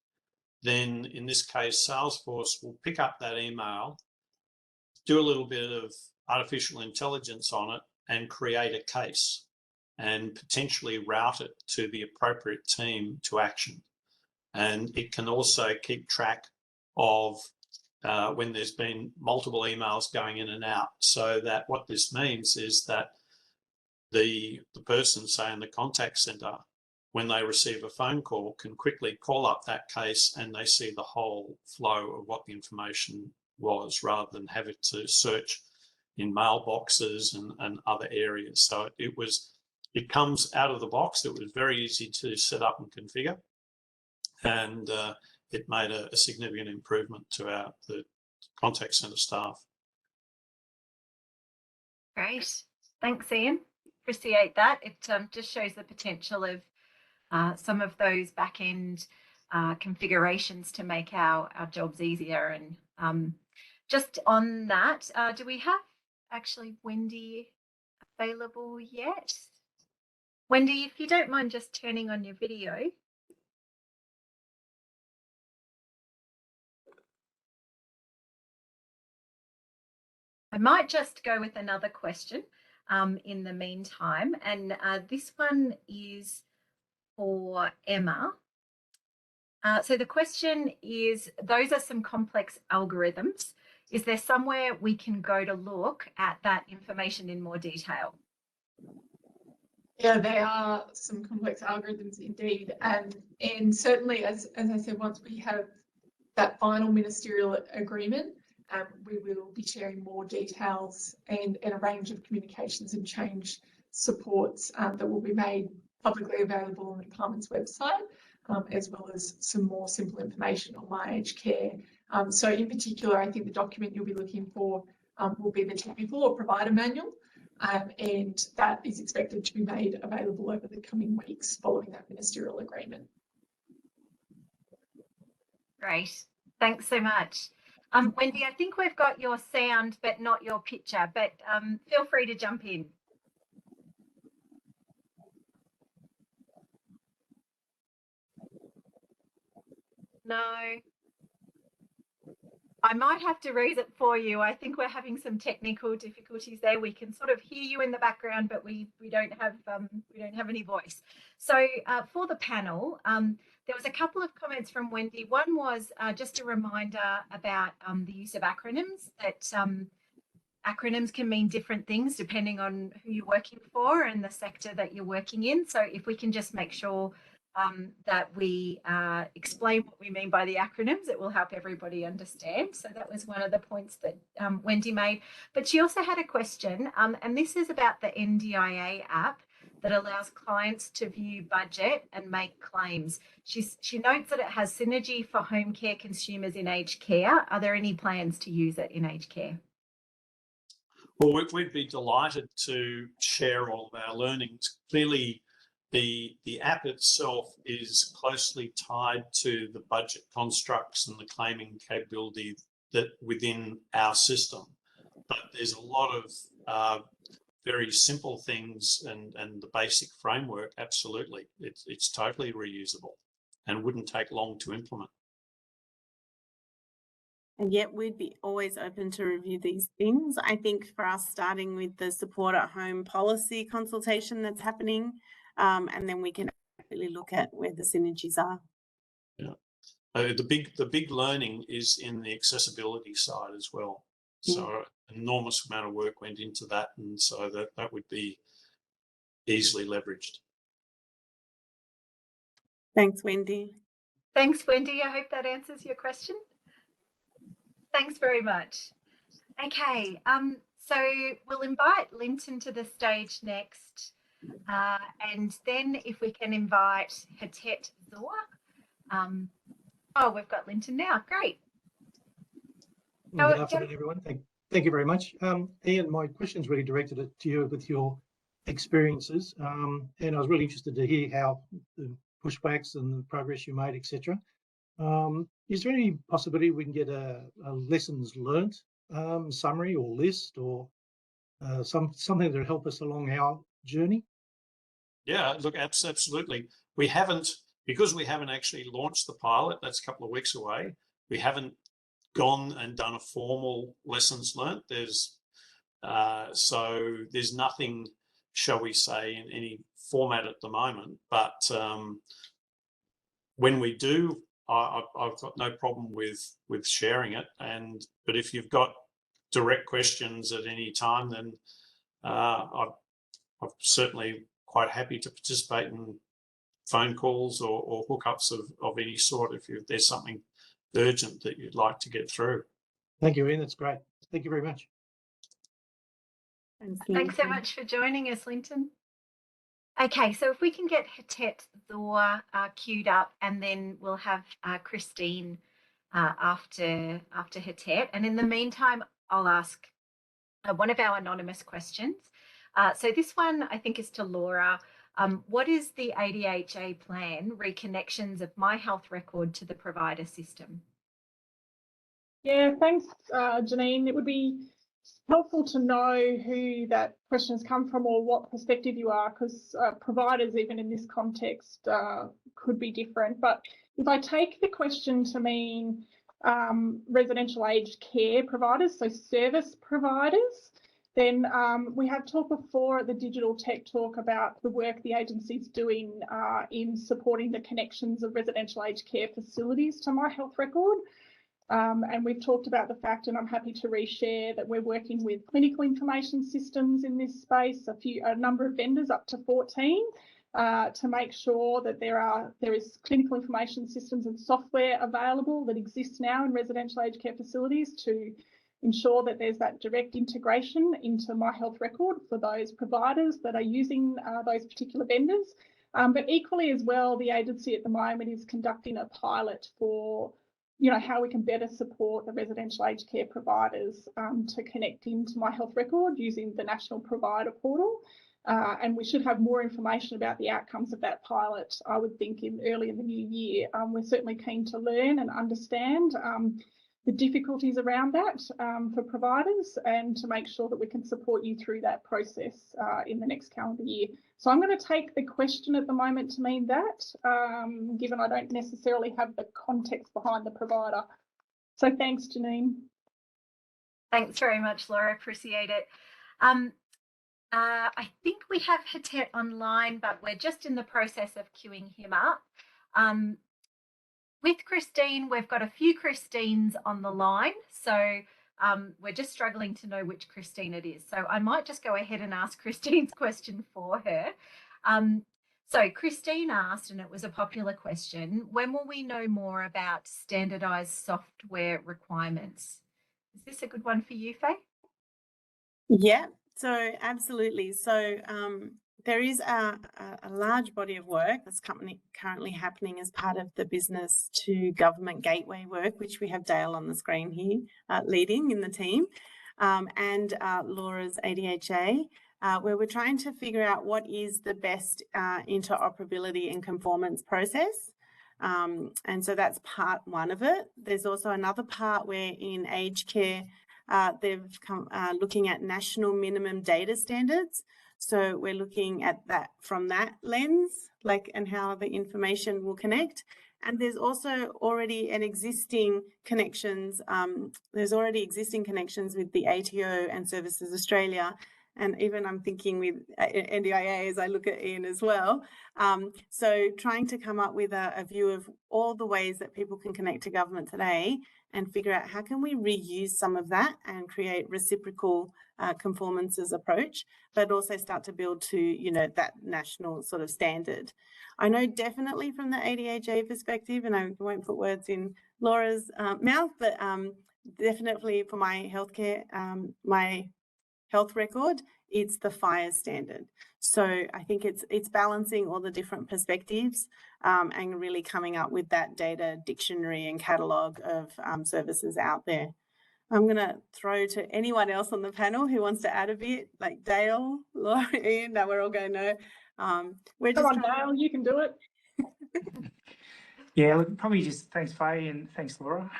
then in this case, Salesforce will pick up that email, do a little bit of artificial intelligence on it and create a case and potentially route it to the appropriate team to action. And it can also keep track of when there's been multiple emails going in and out, so that what this means is that the person, say in the contact center, when they receive a phone call, can quickly call up that case and they see the whole flow of what the information was, rather than have it to search in mailboxes and other areas. So it comes out of the box. It was very easy to set up and configure, and it made a significant improvement to the contact center staff. Great. Thanks, Ian. Appreciate that. It just shows the potential of some of those back-end configurations to make our jobs easier. And just on that, do we have actually Wendy available yet? Wendy, if you don't mind just turning on your video. I might just go with another question in the meantime. And this one is for Emma. So the question is, those are some complex algorithms. Is there somewhere we can go to look at that information in more detail? Yeah, they are some complex algorithms indeed. And certainly, as I said, once we have that final ministerial agreement, we will be sharing more details and a range of communications and change supports that will be made publicly available on the department's website, as well as some more simple information on My Aged Care. So in particular, I think the document you'll be looking for will be the technical or provider manual, and that is expected to be made available over the coming weeks following that ministerial agreement. Great. Thanks so much. Wendy, I think we've got your sound, but not your picture, but feel free to jump in. No. I might have to raise it for you. I think we're having some technical difficulties there. We can sort of hear you in the background, but we don't have any voice. So for the panel, there was a couple of comments from Wendy. One was just a reminder about the use of acronyms, that acronyms can mean different things depending on who you're working for and the sector that you're working in. So if we can just make sure that we explain what we mean by the acronyms, it will help everybody understand. So that was one of the points that Wendy made. But she also had a question, and this is about the NDIA app that allows clients to view budget and make claims. She notes that it has synergy for home care consumers in aged care. Are there any plans to use it in aged care? Well, we'd be delighted to share all of our learnings. Clearly, the app itself is closely tied to the budget constructs and the claiming capability that within our system. But there's a lot of very simple things and the basic framework, absolutely, it's totally reusable and wouldn't take long to implement. And yet we'd be always open to review these things. I think for us, starting with the support at home policy consultation that's happening, and then we can really look at where the synergies are. Yeah, the big learning is in the accessibility side as well. So an enormous amount of work went into that, and so that would be easily leveraged. Thanks, Wendy. Thanks, Wendy. I hope that answers your question. Thanks very much. Okay, so we'll invite Linton to the stage next, and then if we can invite Hatet Zor. Oh, we've got Linton now. Great. Good afternoon, everyone. Thank you very much. Ian, my question's really directed to you with your experiences, and I was really interested to hear how the pushbacks and the progress you made, etc. Is there any possibility we can get a lessons learnt summary or list, or something that will help us along our journey? Yeah, look, absolutely. We haven't, because we haven't actually launched the pilot, that's a couple of weeks away, we haven't gone and done a formal lessons learnt. So there's nothing, shall we say, in any format at the moment, but when we do, I've got no problem with sharing it. But if you've got direct questions at any time, then I'm certainly quite happy to participate in phone calls or hookups of any sort if there's something urgent that you'd like to get through. Thank you, Ian. That's great. Thank you very much. Thanks so much for joining us, Linton. Okay, so if we can get Hatet Zor queued up, and then we'll have Christine after Hatet. And in the meantime, I'll ask one of our anonymous questions. So this one I think is to Laura. What is the ADHA plan, reconnections of my health record to the provider system? Yeah, thanks, Janine. It would be helpful to know who that question has come from or what perspective you are, because providers, even in this context, could be different. But if I take the question to mean residential aged care providers, so service providers, then we have talked before at the Digital Tech Talk about the work the agency's doing in supporting the connections of residential aged care facilities to My Health Record. And we've talked about the fact, and I'm happy to reshare, that we're working with clinical information systems in this space, a number of vendors, up to 14, to make sure that there is clinical information systems and software available that exists now in residential aged care facilities to ensure that there's that direct integration into My Health Record for those providers that are using those particular vendors. But equally as well, the agency at the moment is conducting a pilot for how we can better support the residential aged care providers to connect into My Health Record using the National Provider Portal. And we should have more information about the outcomes of that pilot, I would think, early in the new year. We're certainly keen to learn and understand the difficulties around that for providers, and to make sure that we can support you through that process in the next calendar year. So I'm going to take the question at the moment to mean that, given I don't necessarily have the context behind the provider. So thanks, Janine. Thanks very much, Laura. Appreciate it. I think we have Hatet online, but we're just in the process of queuing him up. With Christine, we've got a few Christines on the line, so we're just struggling to know which Christine it is. So I might just go ahead and ask Christine's question for her. So Christine asked, and it was a popular question, when will we know more about standardised software requirements? Is this a good one for you, Faye? Yeah, so absolutely. So there is a large body of work that's currently happening as part of the business to government gateway work, which we have Dale on the screen here leading in the team, and Laura's ADHA, where we're trying to figure out what is the best interoperability and conformance process. And so that's part one of it. There's also another part where in aged care, they've come looking at national minimum data standards. So we're looking at that from that lens, like, and how the information will connect. And there's also already an existing connections. There's already existing connections with the ATO and Services Australia. And even I'm thinking with NDIA as I look at Ian as well. So trying to come up with a view of all the ways that people can connect to government today and figure out how can we reuse some of that and create reciprocal conformances approach, but also start to build to, you know, that national sort of standard. I know definitely from the ADAJ perspective, and I won't put words in Laura's mouth, but definitely for my healthcare, my health record, it's the FHIR standard. So I think it's balancing all the different perspectives and really coming up with that data dictionary and catalogue of services out there. I'm going to throw to anyone else on the panel who wants to add a bit, like Dale, Laura, Ian. Now we're all going, no. We're just Come on, Dale, you can do it. Yeah, look, probably just thanks, Faye, and thanks, Laura.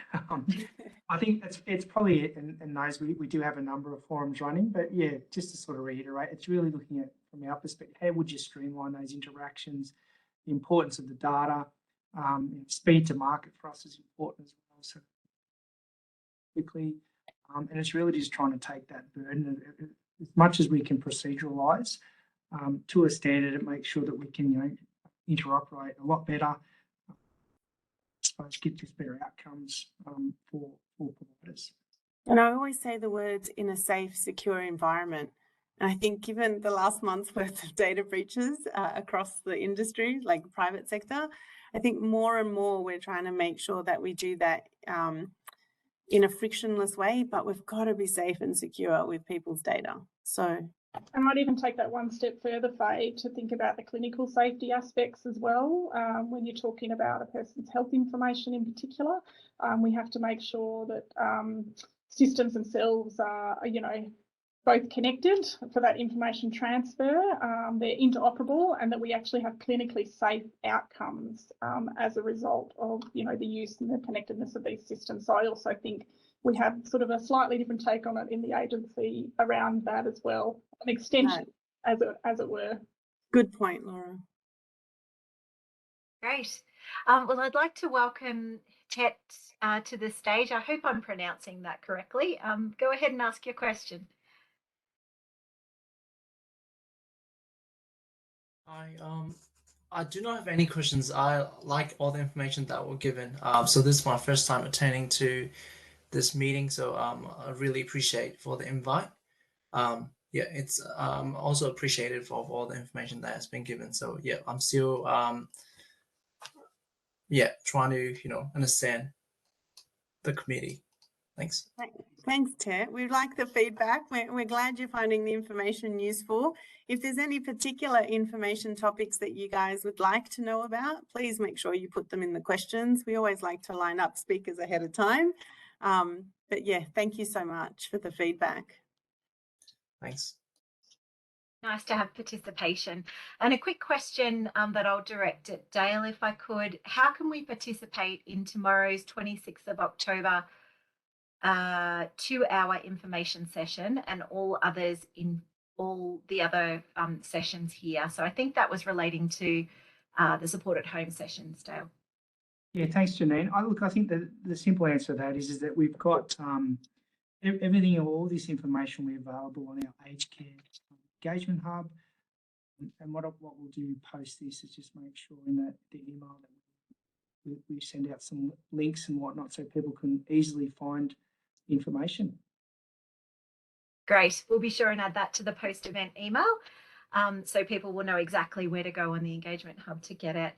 I think it's probably, and those we do have a number of forums running, but yeah, just to sort of reiterate, it's really looking at, from our perspective, how would you streamline those interactions, the importance of the data, speed to market for us is important as well, so quickly, and it's really just trying to take that burden as much as we can proceduralise to a standard and make sure that we can, you know, interoperate a lot better. I suppose get just better outcomes for providers. And I always say the words in a safe, secure environment. And I think given the last month's worth of data breaches across the industry, like private sector, I think more and more we're trying to make sure that we do that in a frictionless way, but we've got to be safe and secure with people's data. So I might even take that one step further, Faye, to think about the clinical safety aspects as well. When you're talking about a person's health information in particular, we have to make sure that systems themselves are, you know, both connected for that information transfer, they're interoperable, and that we actually have clinically safe outcomes as a result of, you know, the use and the connectedness of these systems. So I also think we have sort of a slightly different take on it in the agency around that as well, an extension, as it were. Good point, Laura. Great. Well, I'd like to welcome Tet to the stage. I hope I'm pronouncing that correctly. Go ahead and ask your question. I do not have any questions. I like all the information that were given. So this is my first time attending to this meeting, so I really appreciate for the invite. Yeah, it's also appreciated for all the information that has been given. So yeah, I'm still trying to, you know, understand the committee. Thanks. Thanks, Ted. We like the feedback. We're glad you're finding the information useful. If there's any particular information topics that you guys would like to know about, please make sure you put them in the questions. We always like to line up speakers ahead of time. But yeah, thank you so much for the feedback. Thanks. Nice to have participation. And a quick question that I'll direct at Dale, if I could. How can we participate in tomorrow's 26th of October 2-hour information session and all others in all the other sessions here? So I think that was relating to the support at home sessions, Dale. Yeah, thanks, Janine. I think that the simple answer to that is that we've got everything, all this information we available on our aged care engagement hub. And what we'll do post this is just make sure in the email that we send out some links and whatnot so people can easily find information. Great. We'll be sure and add that to the post-event email so people will know exactly where to go on the engagement hub to get it.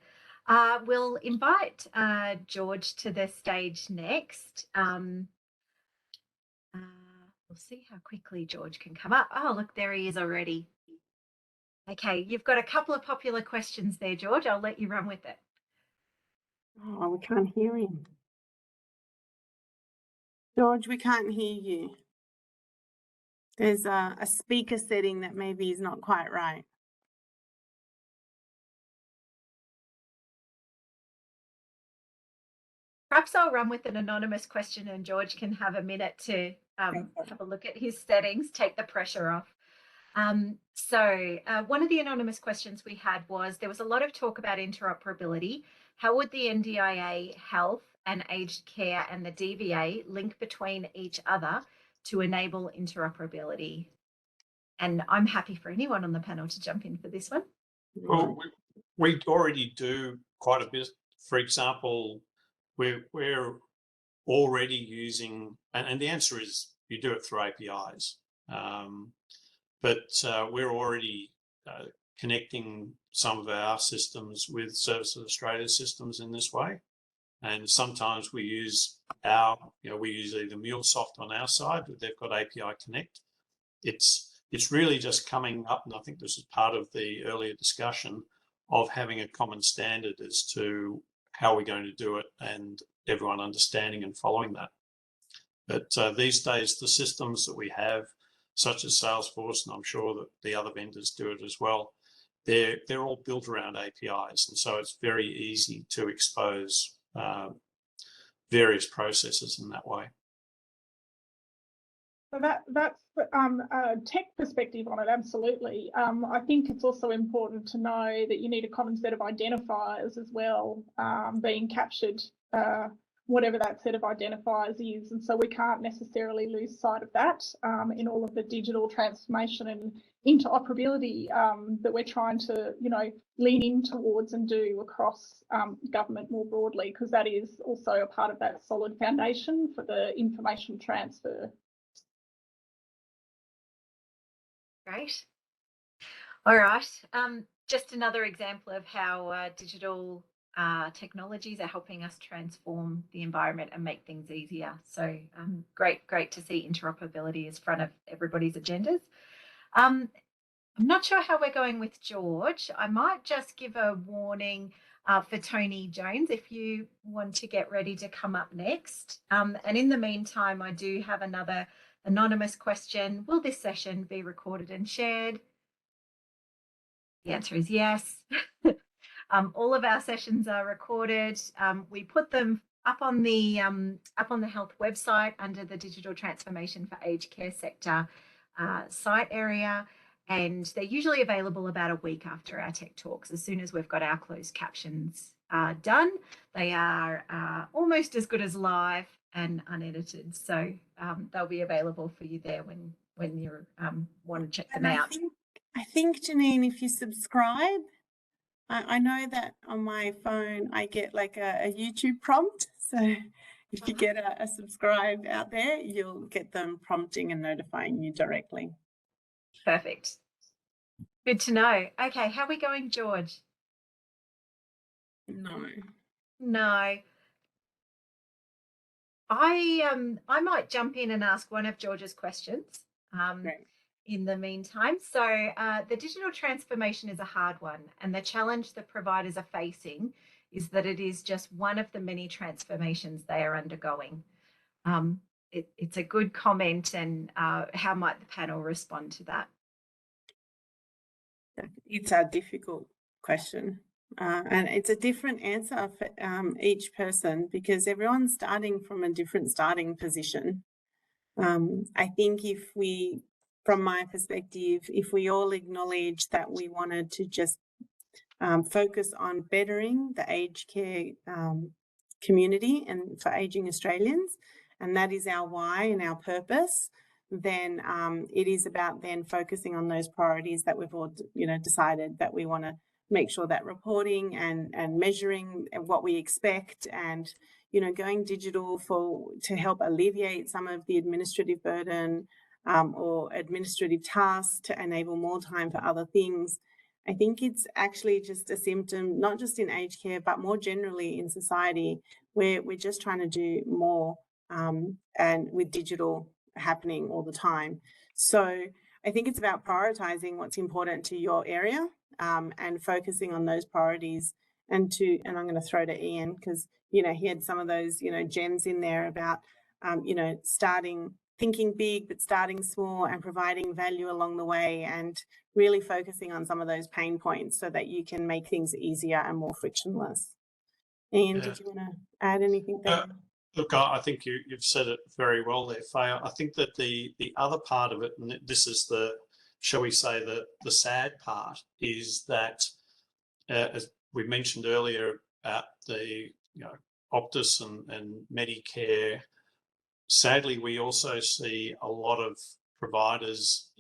We'll invite George to the stage next. We'll see how quickly George can come up. Oh, look, there he is already. Okay, you've got a couple of popular questions there, George. I'll let you run with it. Oh, we can't hear him. George, we can't hear you. There's a speaker setting that maybe is not quite right. Perhaps I'll run with an anonymous question and George can have a minute to have a look at his settings, take the pressure off. One of the anonymous questions we had was, there was a lot of talk about interoperability. How would the NDIA Health and Aged Care and the DVA link between each other to enable interoperability? And I'm happy for anyone on the panel to jump in for this one. Well, we already do quite a bit. For example, we're already using, and the answer is you do it through APIs. But we're already connecting some of our systems with Services Australia systems in this way. And sometimes we use we use either MuleSoft on our side, but they've got API Connect. It's really just coming up, and I think this is part of the earlier discussion of having a common standard as to how we're going to do it and everyone understanding and following that. But these days, the systems that we have, such as Salesforce, and I'm sure that the other vendors do it as well, they're all built around APIs. And so it's very easy to expose various processes in that way. So that's a tech perspective on it, absolutely. I think it's also important to know that you need a common set of identifiers as well being captured, whatever that set of identifiers is. And so we can't necessarily lose sight of that in all of the digital transformation and interoperability that we're trying to, lean in towards and do across government more broadly, because that is also a part of that solid foundation for the information transfer. Great. All right. Just another example of how digital technologies are helping us transform the environment and make things easier. So great to see interoperability is front of everybody's agendas. I'm not sure how we're going with George. I might just give a warning for Tony Jones if you want to get ready to come up next. And in the meantime, I do have another anonymous question. Will this session be recorded and shared? The answer is yes. All of our sessions are recorded. We put them up on the health website under the Digital Transformation for Aged Care Sector site area, and they're usually available about a week after our tech talks. As soon as we've got our closed captions done, they are almost as good as live and unedited. So they'll be available for you there when you want to check them out. I think, Janine, if you subscribe, I know that on my phone I get like a YouTube prompt. So if you get a subscribe out there, you'll get them prompting and notifying you directly. Perfect. Good to know. Okay, how are we going, George? No. I might jump in and ask one of George's questions in the meantime. So the digital transformation is a hard one, and the challenge that providers are facing is that it is just one of the many transformations they are undergoing. It's a good comment, and how might the panel respond to that? It's a difficult question. And it's a different answer for each person, because everyone's starting from a different starting position. I think from my perspective, if we all acknowledge that we wanted to just focus on bettering the aged care community and for ageing Australians, and that is our why and our purpose, then it is about then focusing on those priorities that we've all decided that we want to make sure that reporting and measuring what we expect, and going digital to help alleviate some of the administrative burden or administrative tasks to enable more time for other things. I think it's actually just a symptom, not just in aged care, but more generally in society, where we're just trying to do more and with digital happening all the time. So I think it's about prioritizing what's important to your area and focusing on those priorities. And I'm going to throw to Ian, because he had some of those gems in there about thinking big but starting small and providing value along the way, and really focusing on some of those pain points so that you can make things easier and more frictionless. Ian, did you want to add anything there? Look, I think you've said it very well there, Faye. I think that the other part of it, and this is the, shall we say, the sad part, is that as we mentioned earlier about the Optus and Medicare, sadly we also see a lot of providers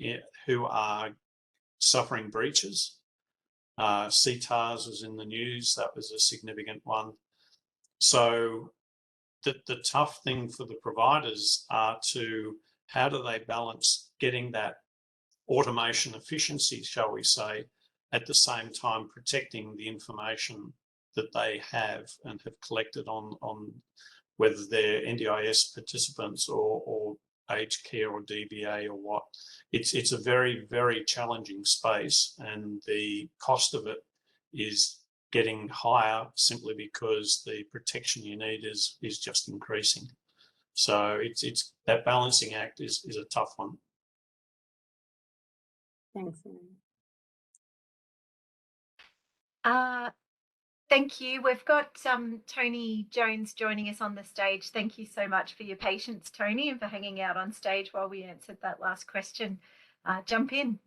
who are suffering breaches. CTARS was in the news, that was a significant one. So the tough thing for the providers are how do they balance getting that automation efficiency, shall we say, at the same time protecting the information that they have and have collected on whether they're NDIS participants or aged care or DBA or what. It's a very, very challenging space, and the cost of it is getting higher simply because the protection you need is just increasing. So it's that balancing act is a tough one. Thanks. Thank you. We've got Tony Jones joining us on the stage. Thank you so much for your patience, Tony, and for hanging out on stage while we answered that last question. Jump in.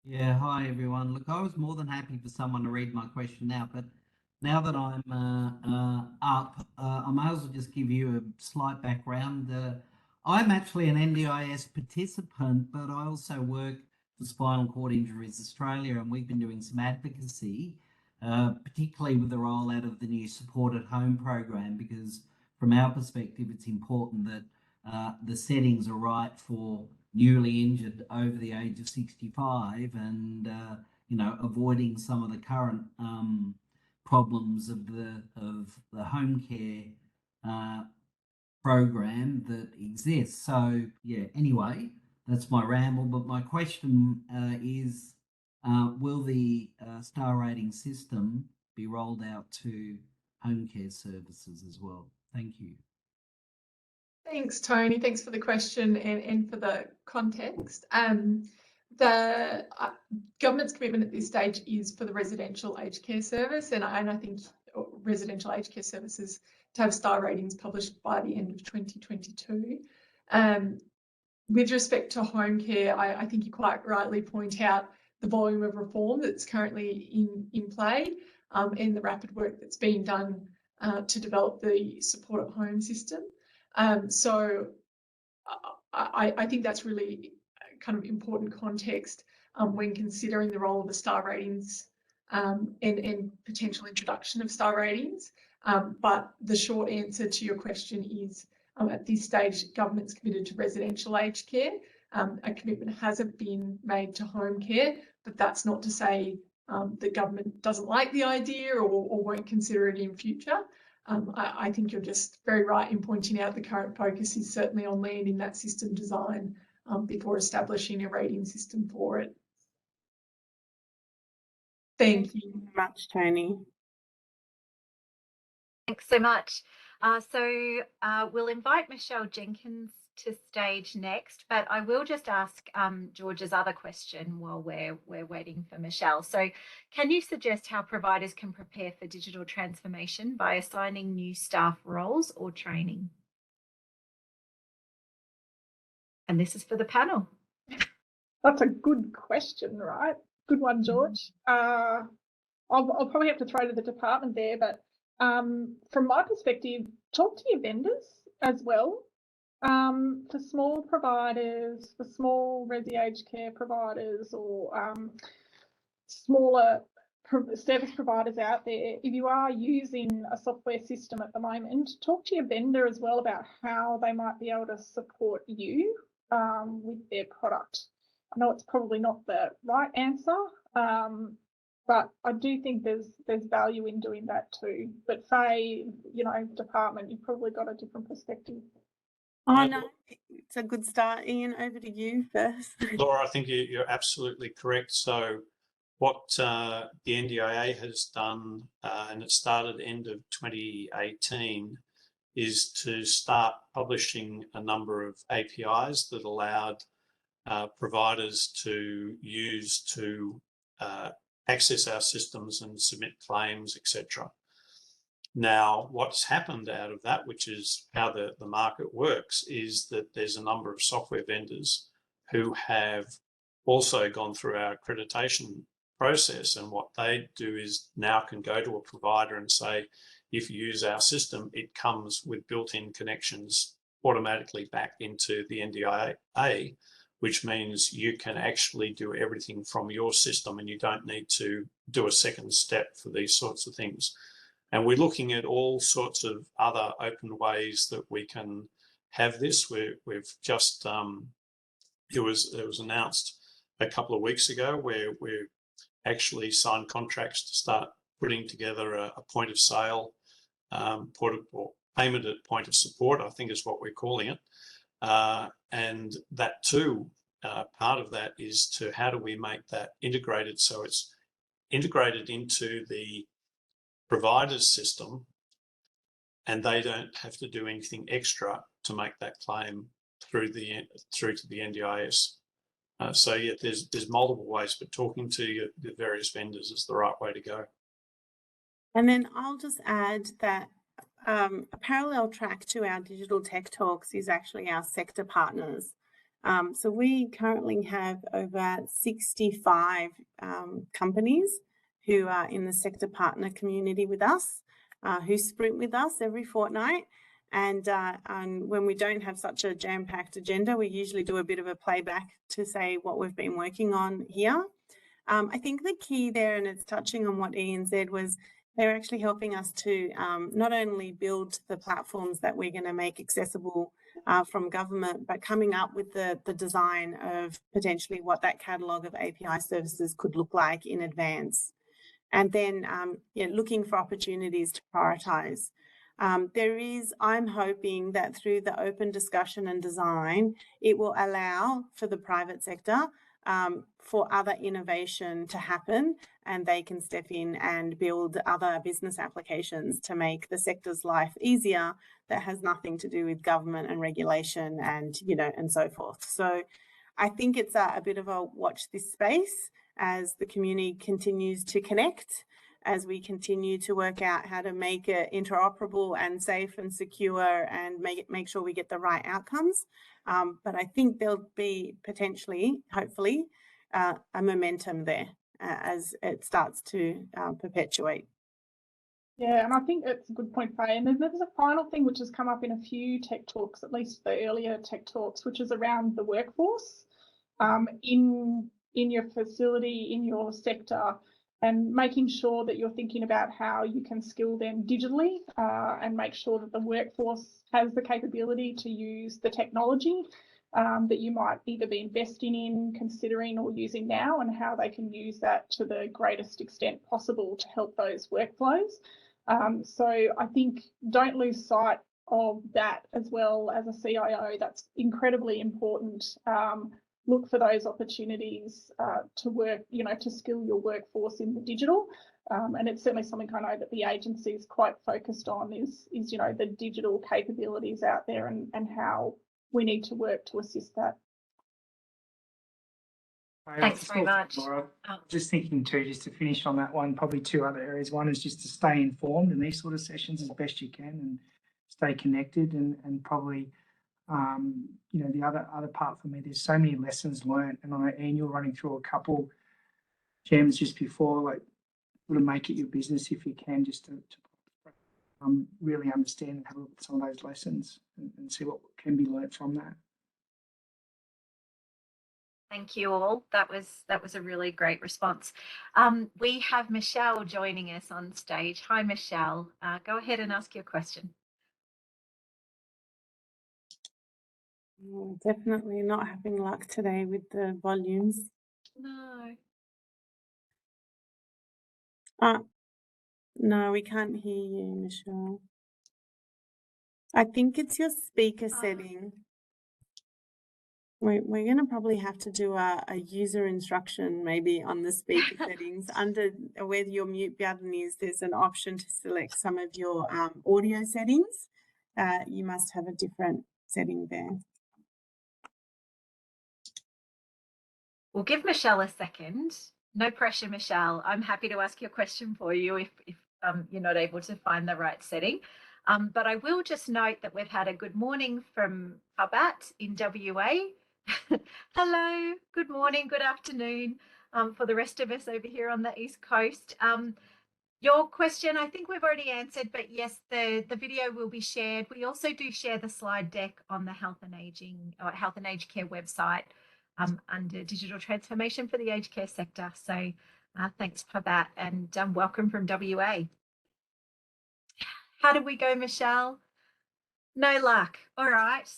Yeah, hi everyone. Look, I was more than happy for someone to read my question out, but now that I'm up, I might as well just give you a slight background. I'm actually an NDIS participant, but I also work for Spinal Cord Injuries Australia, and we've been doing some advocacy, particularly with the rollout of the new Support at Home program, because from our perspective, it's important that the settings are right for newly injured over the age of 65, and avoiding some of the current problems of the home care program that exists. So yeah, anyway, that's my ramble, but my question is, will the star rating system be rolled out to home care services as well? Thank you. Thanks, Tony. Thanks for the question and for the context. The government's commitment at this stage is for the residential aged care service, and I think residential aged care services to have star ratings published by the end of 2022. With respect to home care, I think you quite rightly point out the volume of reform that's currently in play, and the rapid work that's being done to develop the Support at Home system. So I think that's really kind of important context when considering the role of the star ratings and potential introduction of star ratings. But the short answer to your question is, at this stage, government's committed to residential aged care. A commitment hasn't been made to home care, but that's not to say the government doesn't like the idea or won't consider it in future. I think you're just very right in pointing out the current focus is certainly on landing that system design before establishing a rating system for it. Thank you very much, Tony. Thanks so much. We'll invite Michelle Jenkins to stage next, but I will just ask George's other question while we're waiting for Michelle. So can you suggest how providers can prepare for digital transformation by assigning new staff roles or training? And this is for the panel. That's a good question, right? Good one, George. I'll probably have to throw to the department there, but from my perspective, talk to your vendors as well. For small providers, for small resi aged care providers, or smaller service providers out there, if you are using a software system at the moment, talk to your vendor as well about how they might be able to support you with their product. I know it's probably not the right answer, but I do think there's value in doing that too. But Faye, department, you've probably got a different perspective. Oh no, it's a good start. Ian, over to you first. Laura, I think you're absolutely correct. So what the NDIA has done, and it started end of 2018, is to start publishing a number of APIs that allowed providers to use to access our systems and submit claims, etc. Now, what's happened out of that, which is how the market works, is that there's a number of software vendors who have also gone through our accreditation process. And what they do is now can go to a provider and say, if you use our system, it comes with built-in connections automatically back into the NDIA, which means you can actually do everything from your system and you don't need to do a second step for these sorts of things. And we're looking at all sorts of other open ways that we can have this. We've just, it was announced a couple of weeks ago where we've actually signed contracts to start putting together a point of sale, or payment at point of support, I think is what we're calling it. And that too, part of that is to how do we make that integrated so it's integrated into the provider's system and they don't have to do anything extra to make that claim through to the NDIS. So yeah, there's multiple ways, but talking to the various vendors is the right way to go. And then I'll just add that a parallel track to our digital tech talks is actually our sector partners. So we currently have over 65 companies who are in the sector partner community with us, who sprint with us every fortnight. And when we don't have such a jam-packed agenda, we usually do a bit of a playback to say what we've been working on here. I think the key there, and it's touching on what Ian said, was they're actually helping us to not only build the platforms that we're going to make accessible from government, but coming up with the design of potentially what that catalogue of API services could look like in advance. And then looking for opportunities to prioritise. I'm hoping that through the open discussion and design, it will allow for the private sector for other innovation to happen, and they can step in and build other business applications to make the sector's life easier that has nothing to do with government and regulation and, and so forth. So I think it's a bit of a watch this space as the community continues to connect, as we continue to work out how to make it interoperable and safe and secure and make sure we get the right outcomes. But I think there'll be potentially, hopefully, a momentum there as it starts to perpetuate. Yeah, and I think it's a good point, Faye. And then there's a final thing which has come up in a few tech talks, at least the earlier tech talks, which is around the workforce in your facility, in your sector, and making sure that you're thinking about how you can skill them digitally and make sure that the workforce has the capability to use the technology that you might either be investing in, considering, or using now, and how they can use that to the greatest extent possible to help those workflows. So I think don't lose sight of that as well as a CIO. That's incredibly important. Look for those opportunities to work, to skill your workforce in the digital. And it's certainly something I know that the agency is quite focused on is the digital capabilities out there and how we need to work to assist that. Thanks very much. Just thinking too, just to finish on that one, probably two other areas. One is just to stay informed in these sort of sessions as best you can and stay connected, and probably the other part for me, there's so many lessons learned, and you're running through a couple gems just before, like, sort of make it your business if you can, just to really understand and have a look at some of those lessons and see what can be learnt from that. Thank you all. That was a really great response. We have Michelle joining us on stage. Hi, Michelle. Go ahead and ask your question. Definitely not having luck today with the volumes. No. No, we can't hear you, Michelle. I think it's your speaker setting. We're going to probably have to do a user instruction maybe on the speaker settings. Under where your mute button is, there's an option to select some of your audio settings. You must have a different setting there. We'll give Michelle a second. No pressure, Michelle. I'm happy to ask your question for you if you're not able to find the right setting. But I will just note that we've had a good morning from Pabat in WA. Hello, good morning, good afternoon for the rest of us over here on the East Coast. Your question, I think we've already answered, but yes, the video will be shared. We also do share the slide deck on the Health and Aged Care website under digital transformation for the aged care sector. So thanks for that, and welcome from WA. How did we go, Michelle? No luck. All right.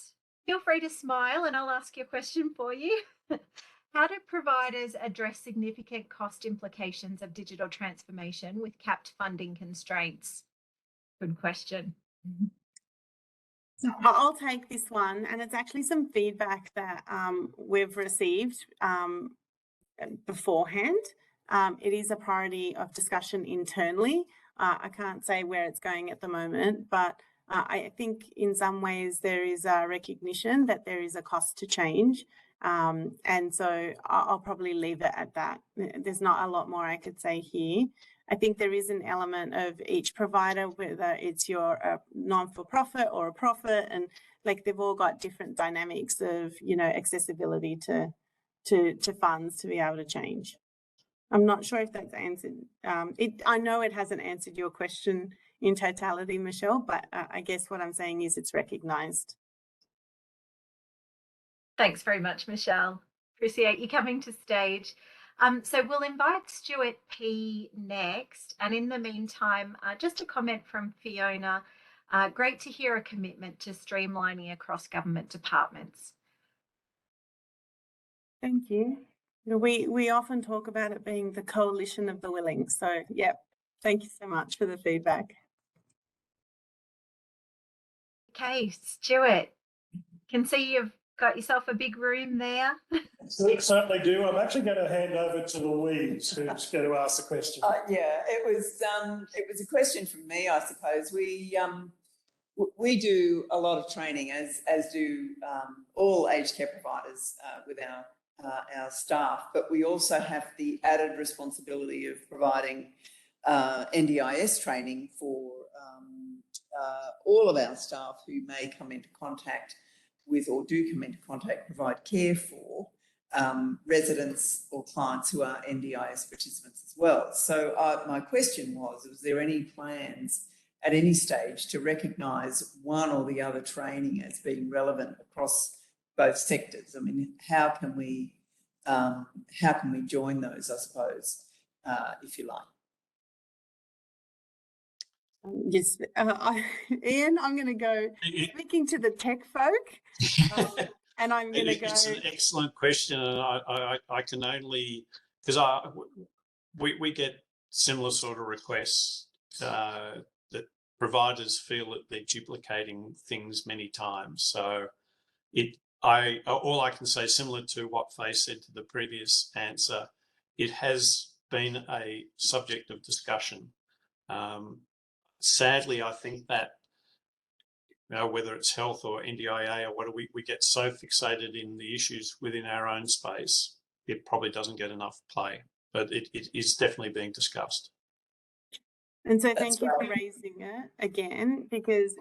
Feel free to smile and I'll ask your question for you. How do providers address significant cost implications of digital transformation with capped funding constraints? Good question. So I'll take this one, and it's actually some feedback that we've received beforehand. It is a priority of discussion internally. I can't say where it's going at the moment, but I think in some ways there is a recognition that there is a cost to change. And so I'll probably leave it at that. There's not a lot more I could say here. I think there is an element of each provider, whether it's your non-for-profit or a profit, and like they've all got different dynamics of, you know, accessibility to funds to be able to change. I'm not sure if that's answered. I know it hasn't answered your question in totality, Michelle, but I guess what I'm saying is it's recognised. Thanks very much, Michelle. Appreciate you coming to stage. So we'll invite Stuart P next. And in the meantime, just a comment from Fiona. Great to hear a commitment to streamlining across government departments. Thank you. We often talk about it being the coalition of the willing. So, yeah, thank you so much for the feedback. Okay, Stuart, can see you've got yourself a big room there. Certainly do. I'm actually going to hand over to Louise, who's going to ask the question. Yeah, it was a question from me, I suppose. We do a lot of training, as do all aged care providers with our staff, but we also have the added responsibility of providing NDIS training for all of our staff who may come into contact with or do come into contact, provide care for residents or clients who are NDIS participants as well. So my question was there any plans at any stage to recognise one or the other training as being relevant across both sectors? I mean, how can we join those, I suppose, if you like? Yes, Ian, I'm going to go speaking to the tech folk, and I'm going to go. It's an excellent question, and I can only, because we get similar sort of requests that providers feel that they're duplicating things many times. So all I can say, similar to what Faye said to the previous answer, it has been a subject of discussion. Sadly, I think that, you know, whether it's health or NDIA or what, we get so fixated in the issues within our own space, it probably doesn't get enough play, but it is definitely being discussed. And so thank you for raising it again, because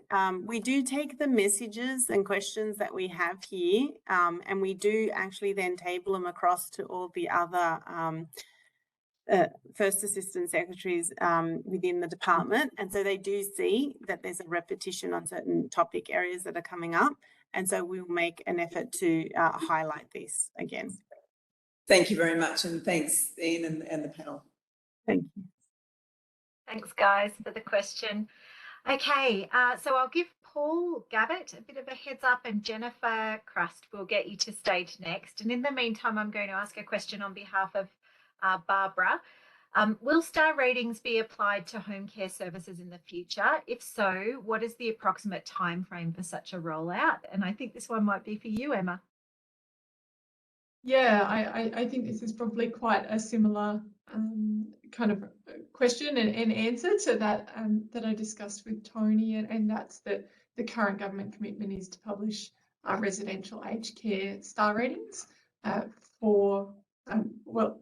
we do take the messages and questions that we have here, and we do actually then table them across to all the other first assistant secretaries within the department. And so they do see that there's a repetition on certain topic areas that are coming up. And so we'll make an effort to highlight this again. Thank you very much. And thanks, Ian and the panel. Thank you. Thanks, guys, for the question. Okay, so I'll give Paul Gabbett a bit of a heads up, and Jennifer Crust will get you to stage next. And in the meantime, I'm going to ask a question on behalf of Barbara. Will star ratings be applied to home care services in the future? If so, what is the approximate time frame for such a rollout? And I think this one might be for you, Emma. Yeah, I think this is probably quite a similar kind of question and answer to that that I discussed with Tony, and that's that the current government commitment is to publish residential aged care star ratings for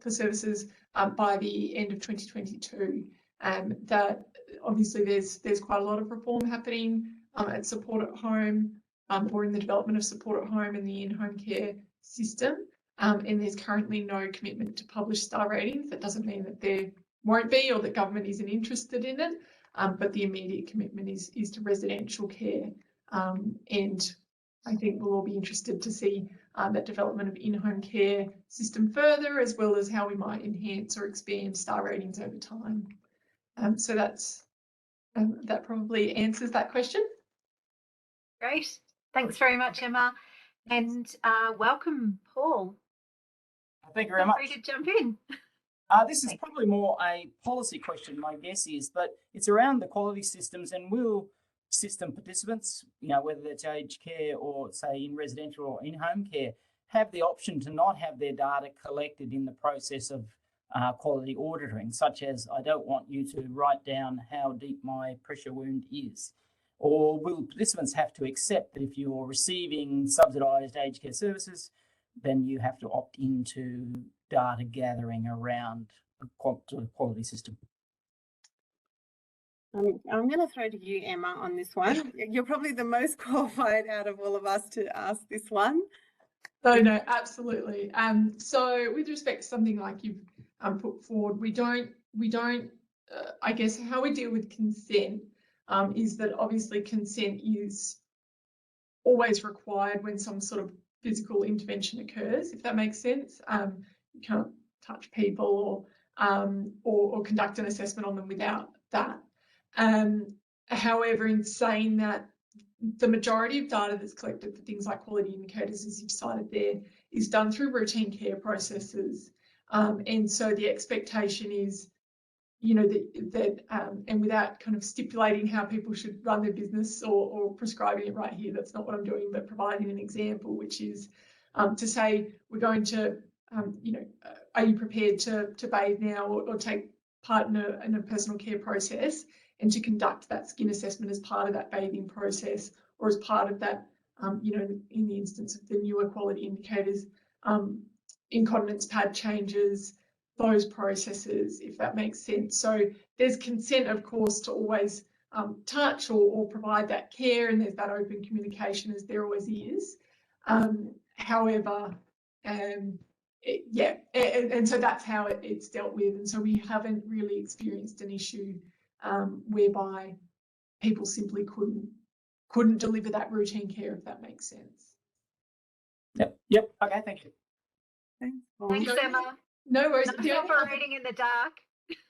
services by the end of 2022. that obviously there's quite a lot of reform happening at support at home or in the development of support at home and the in-home care system. And there's currently no commitment to publish star ratings. That doesn't mean that there won't be or that government isn't interested in it, but the immediate commitment is to residential care. And I think we'll all be interested to see that development of in-home care system further, as well as how we might enhance or expand star ratings over time. So that's that probably answers that question. Great. Thanks very much, Emma. And welcome, Paul. Thank you very Feel much. free to jump in. This is probably more a policy question, my guess is, but it's around the quality systems, and will system participants, whether it's aged care or say in residential or in-home care, have the option to not have their data collected in the process of quality auditing, such as I don't want you to write down how deep my pressure wound is? Or will participants have to accept that if you're receiving subsidised aged care services, then you have to opt into data gathering around the quality system? I'm going to throw to you, Emma, on this one. You're probably the most qualified out of all of us to ask this one. No, absolutely. So with respect to something like you've put forward, we don't. I guess how we deal with consent is that obviously consent is always required when some sort of physical intervention occurs, if that makes sense. You can't touch people or conduct an assessment on them without that. However, in saying that, the majority of data that's collected for things like quality indicators, as you've cited there, is done through routine care processes. And so the expectation is, that and without kind of stipulating how people should run their business or prescribing it right here, that's not what I'm doing, but providing an example, which is to say, we're going to, are you prepared to bathe now or take part in a personal care process, and to conduct that skin assessment as part of that bathing process, or as part of that, in the instance of the newer quality indicators, incontinence pad changes, those processes, if that makes sense. So there's consent, of course, to always touch or provide that care, and there's that open communication, as there always is. However, and so that's how it's dealt with. And so we haven't really experienced an issue whereby people simply couldn't deliver that routine care, if that makes sense. Yep. Okay, thank you. Thanks, Emma. No worries. Not operating in the dark.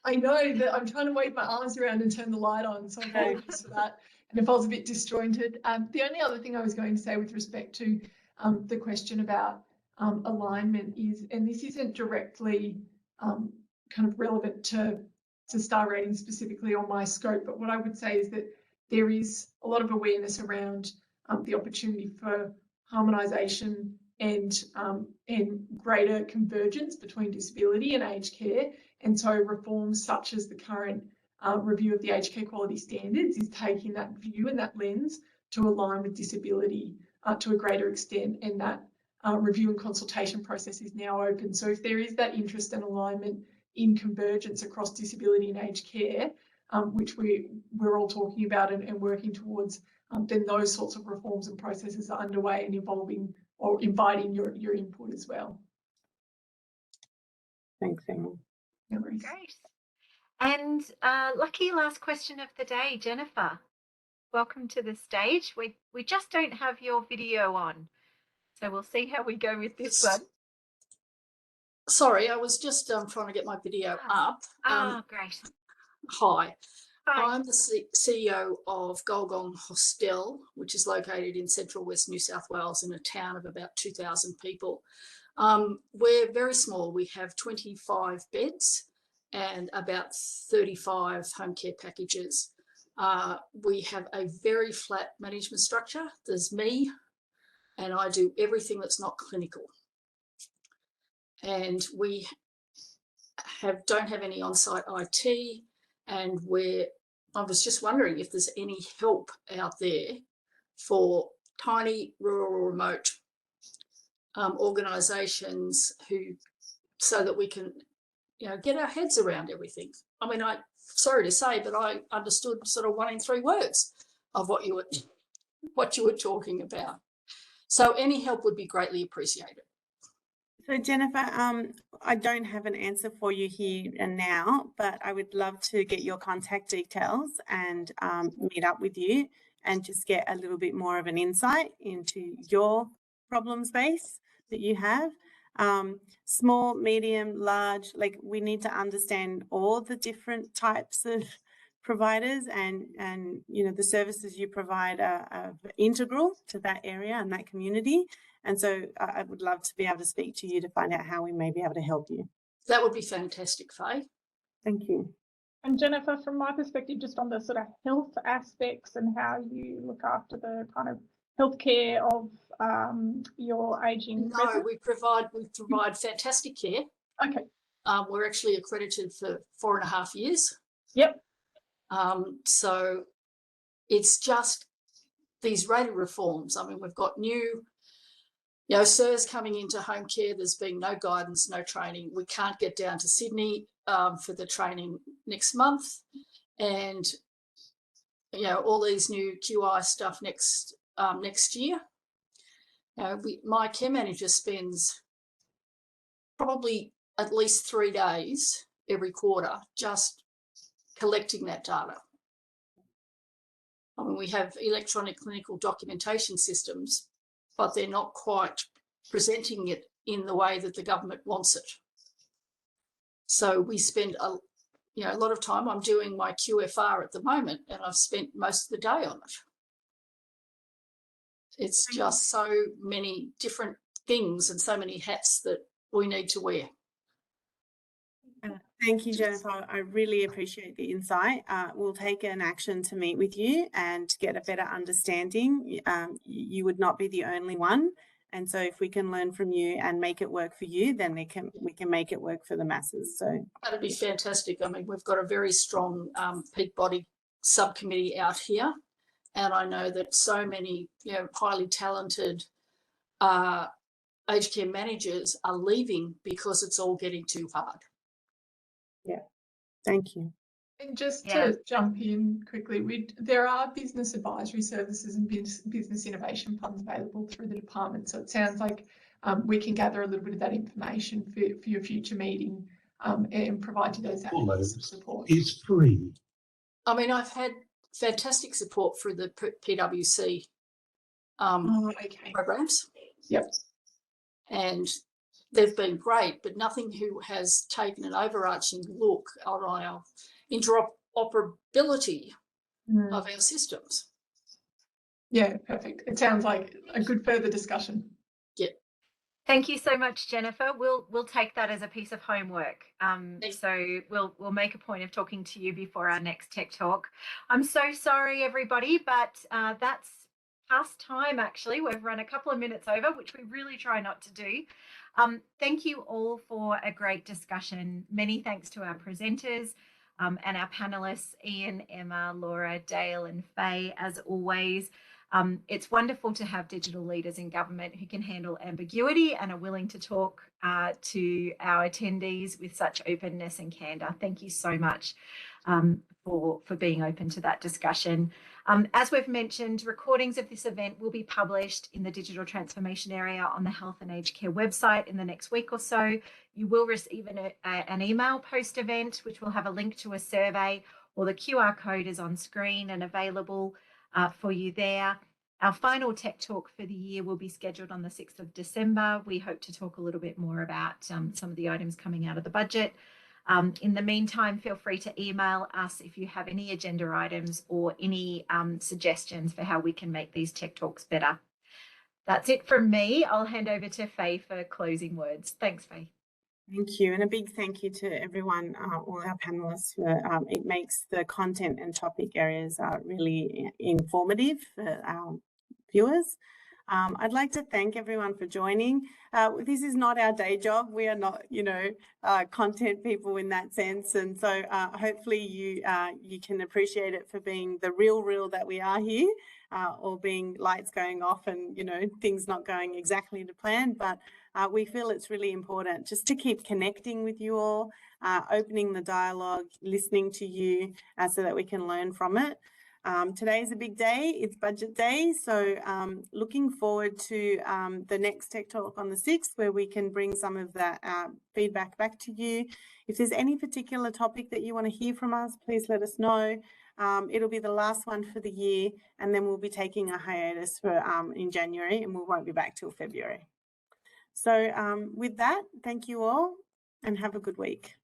I know that I'm trying to wave my arms around and turn the light on, so apologies for that. And if I was a bit disjointed. The only other thing I was going to say with respect to the question about alignment is, and this isn't directly kind of relevant to star rating specifically on my scope, but what I would say is that there is a lot of awareness around the opportunity for harmonisation and greater convergence between disability and aged care. And so reforms such as the current review of the aged care quality standards is taking that view and that lens to align with disability to a greater extent, and that review and consultation process is now open. So if there is that interest and alignment in convergence across disability and aged care, which we're all talking about and working towards, then those sorts of reforms and processes are underway and evolving or inviting your input as well. Thanks, Emma. No worries. Great. And lucky last question of the day, Jennifer. Welcome to the stage. We just don't have your video on, so we'll see how we go with this one. Sorry, I was just trying to get my video up. Great. Hi. I'm the CEO of Golgong Hostel, which is located in central West New South Wales in a town of about 2,000 people. We're very small. We have 25 beds and about 35 home care packages. We have a very flat management structure. There's me, and I do everything that's not clinical. And we don't have any on-site IT, and I was just wondering if there's any help out there for tiny rural or remote organisations so that we can, get our heads around everything. I mean, sorry to say, but I understood sort of 1 in 3 words of what you were talking about. So any help would be greatly appreciated. So Jennifer, I don't have an answer for you here and now, but I would love to get your contact details and meet up with you and just get a little bit more of an insight into your problem space that you have. Small, medium, large, like we need to understand all the different types of providers, and you know, the services you provide are integral to that area and that community. And so I would love to be able to speak to you to find out how we may be able to help you. That would be fantastic, Faye. Thank you. And Jennifer, from my perspective, just on the sort of health aspects and how you look after the kind of healthcare of your ageing No, residents? we provide fantastic care. Okay. We're actually accredited for 4.5 years. Yep. So it's just these rated reforms. I mean, we've got new, you know, SIRS coming into home care. There's been no guidance, no training. We can't get down to Sydney for the training next month. And, you know, all these new QI stuff next year. My care manager spends probably at least 3 days every quarter just collecting that data. I mean, we have electronic clinical documentation systems, but they're not quite presenting it in the way that the government wants it. So we spend a lot of time. I'm doing my QFR at the moment, and I've spent most of the day on it. It's just so many different things and so many hats that we need to wear. Thank you, Jennifer. I really appreciate the insight. We'll take an action to meet with you and get a better understanding. You would not be the only one. And so if we can learn from you and make it work for you, then we can make it work for the masses. So that'd be fantastic. I mean, we've got a very strong peak body subcommittee out here. And I know that so many, you know, highly talented aged care managers are leaving because it's all getting too hard. Yeah, thank you. And just to jump in quickly, there are business advisory services and business innovation funds available through the department. So it sounds like we can gather a little bit of that information for your future meeting and provide you those avenues of support. It's free. I mean, I've had fantastic support through the PwC programs. Yep. And they've been great, but nothing who has taken an overarching look at our interoperability of our systems. Yeah, perfect. It sounds like a good further discussion. Yeah. Thank you so much, Jennifer. We'll take that as a piece of homework. So we'll make a point of talking to you before our next Tech Talk. I'm so sorry, everybody, but that's past time. Actually, we've run a couple of minutes over, which we really try not to do. Thank you all for a great discussion. Many thanks to our presenters and our panelists, Ian, Emma, Laura, Dale, and Faye, as always. It's wonderful to have digital leaders in government who can handle ambiguity and are willing to talk to our attendees with such openness and candour. Thank you so much for being open to that discussion. As we've mentioned, recordings of this event will be published in the digital transformation area on the Health and Aged Care website in the next week or so. You will receive an email post-event, which will have a link to a survey, or the QR code is on screen and available for you there. Our final Tech Talk for the year will be scheduled on the 6th of December. We hope to talk a little bit more about some of the items coming out of the budget. In the meantime, feel free to email us if you have any agenda items or any suggestions for how we can make these Tech Talks better. That's it from me. I'll hand over to Faye for closing words. Thanks, Faye. Thank you, and a big thank you to everyone, all our panelists. It makes the content and topic areas really informative for our viewers. I'd like to thank everyone for joining. This is not our day job. We are not, content people in that sense, and so hopefully you can appreciate it for being the real that we are here, or being lights going off and things not going exactly to plan. But we feel it's really important just to keep connecting with you all, opening the dialogue, listening to you so that we can learn from it. Today's a big day, it's budget day, so looking forward to the next Tech Talk on the 6th, where we can bring some of that feedback back to you. If there's any particular topic that you want to hear from us, please let us know. It'll be the last one for the year, and then we'll be taking a hiatus for in January, and we won't be back till February. So with that, thank you all and have a good week.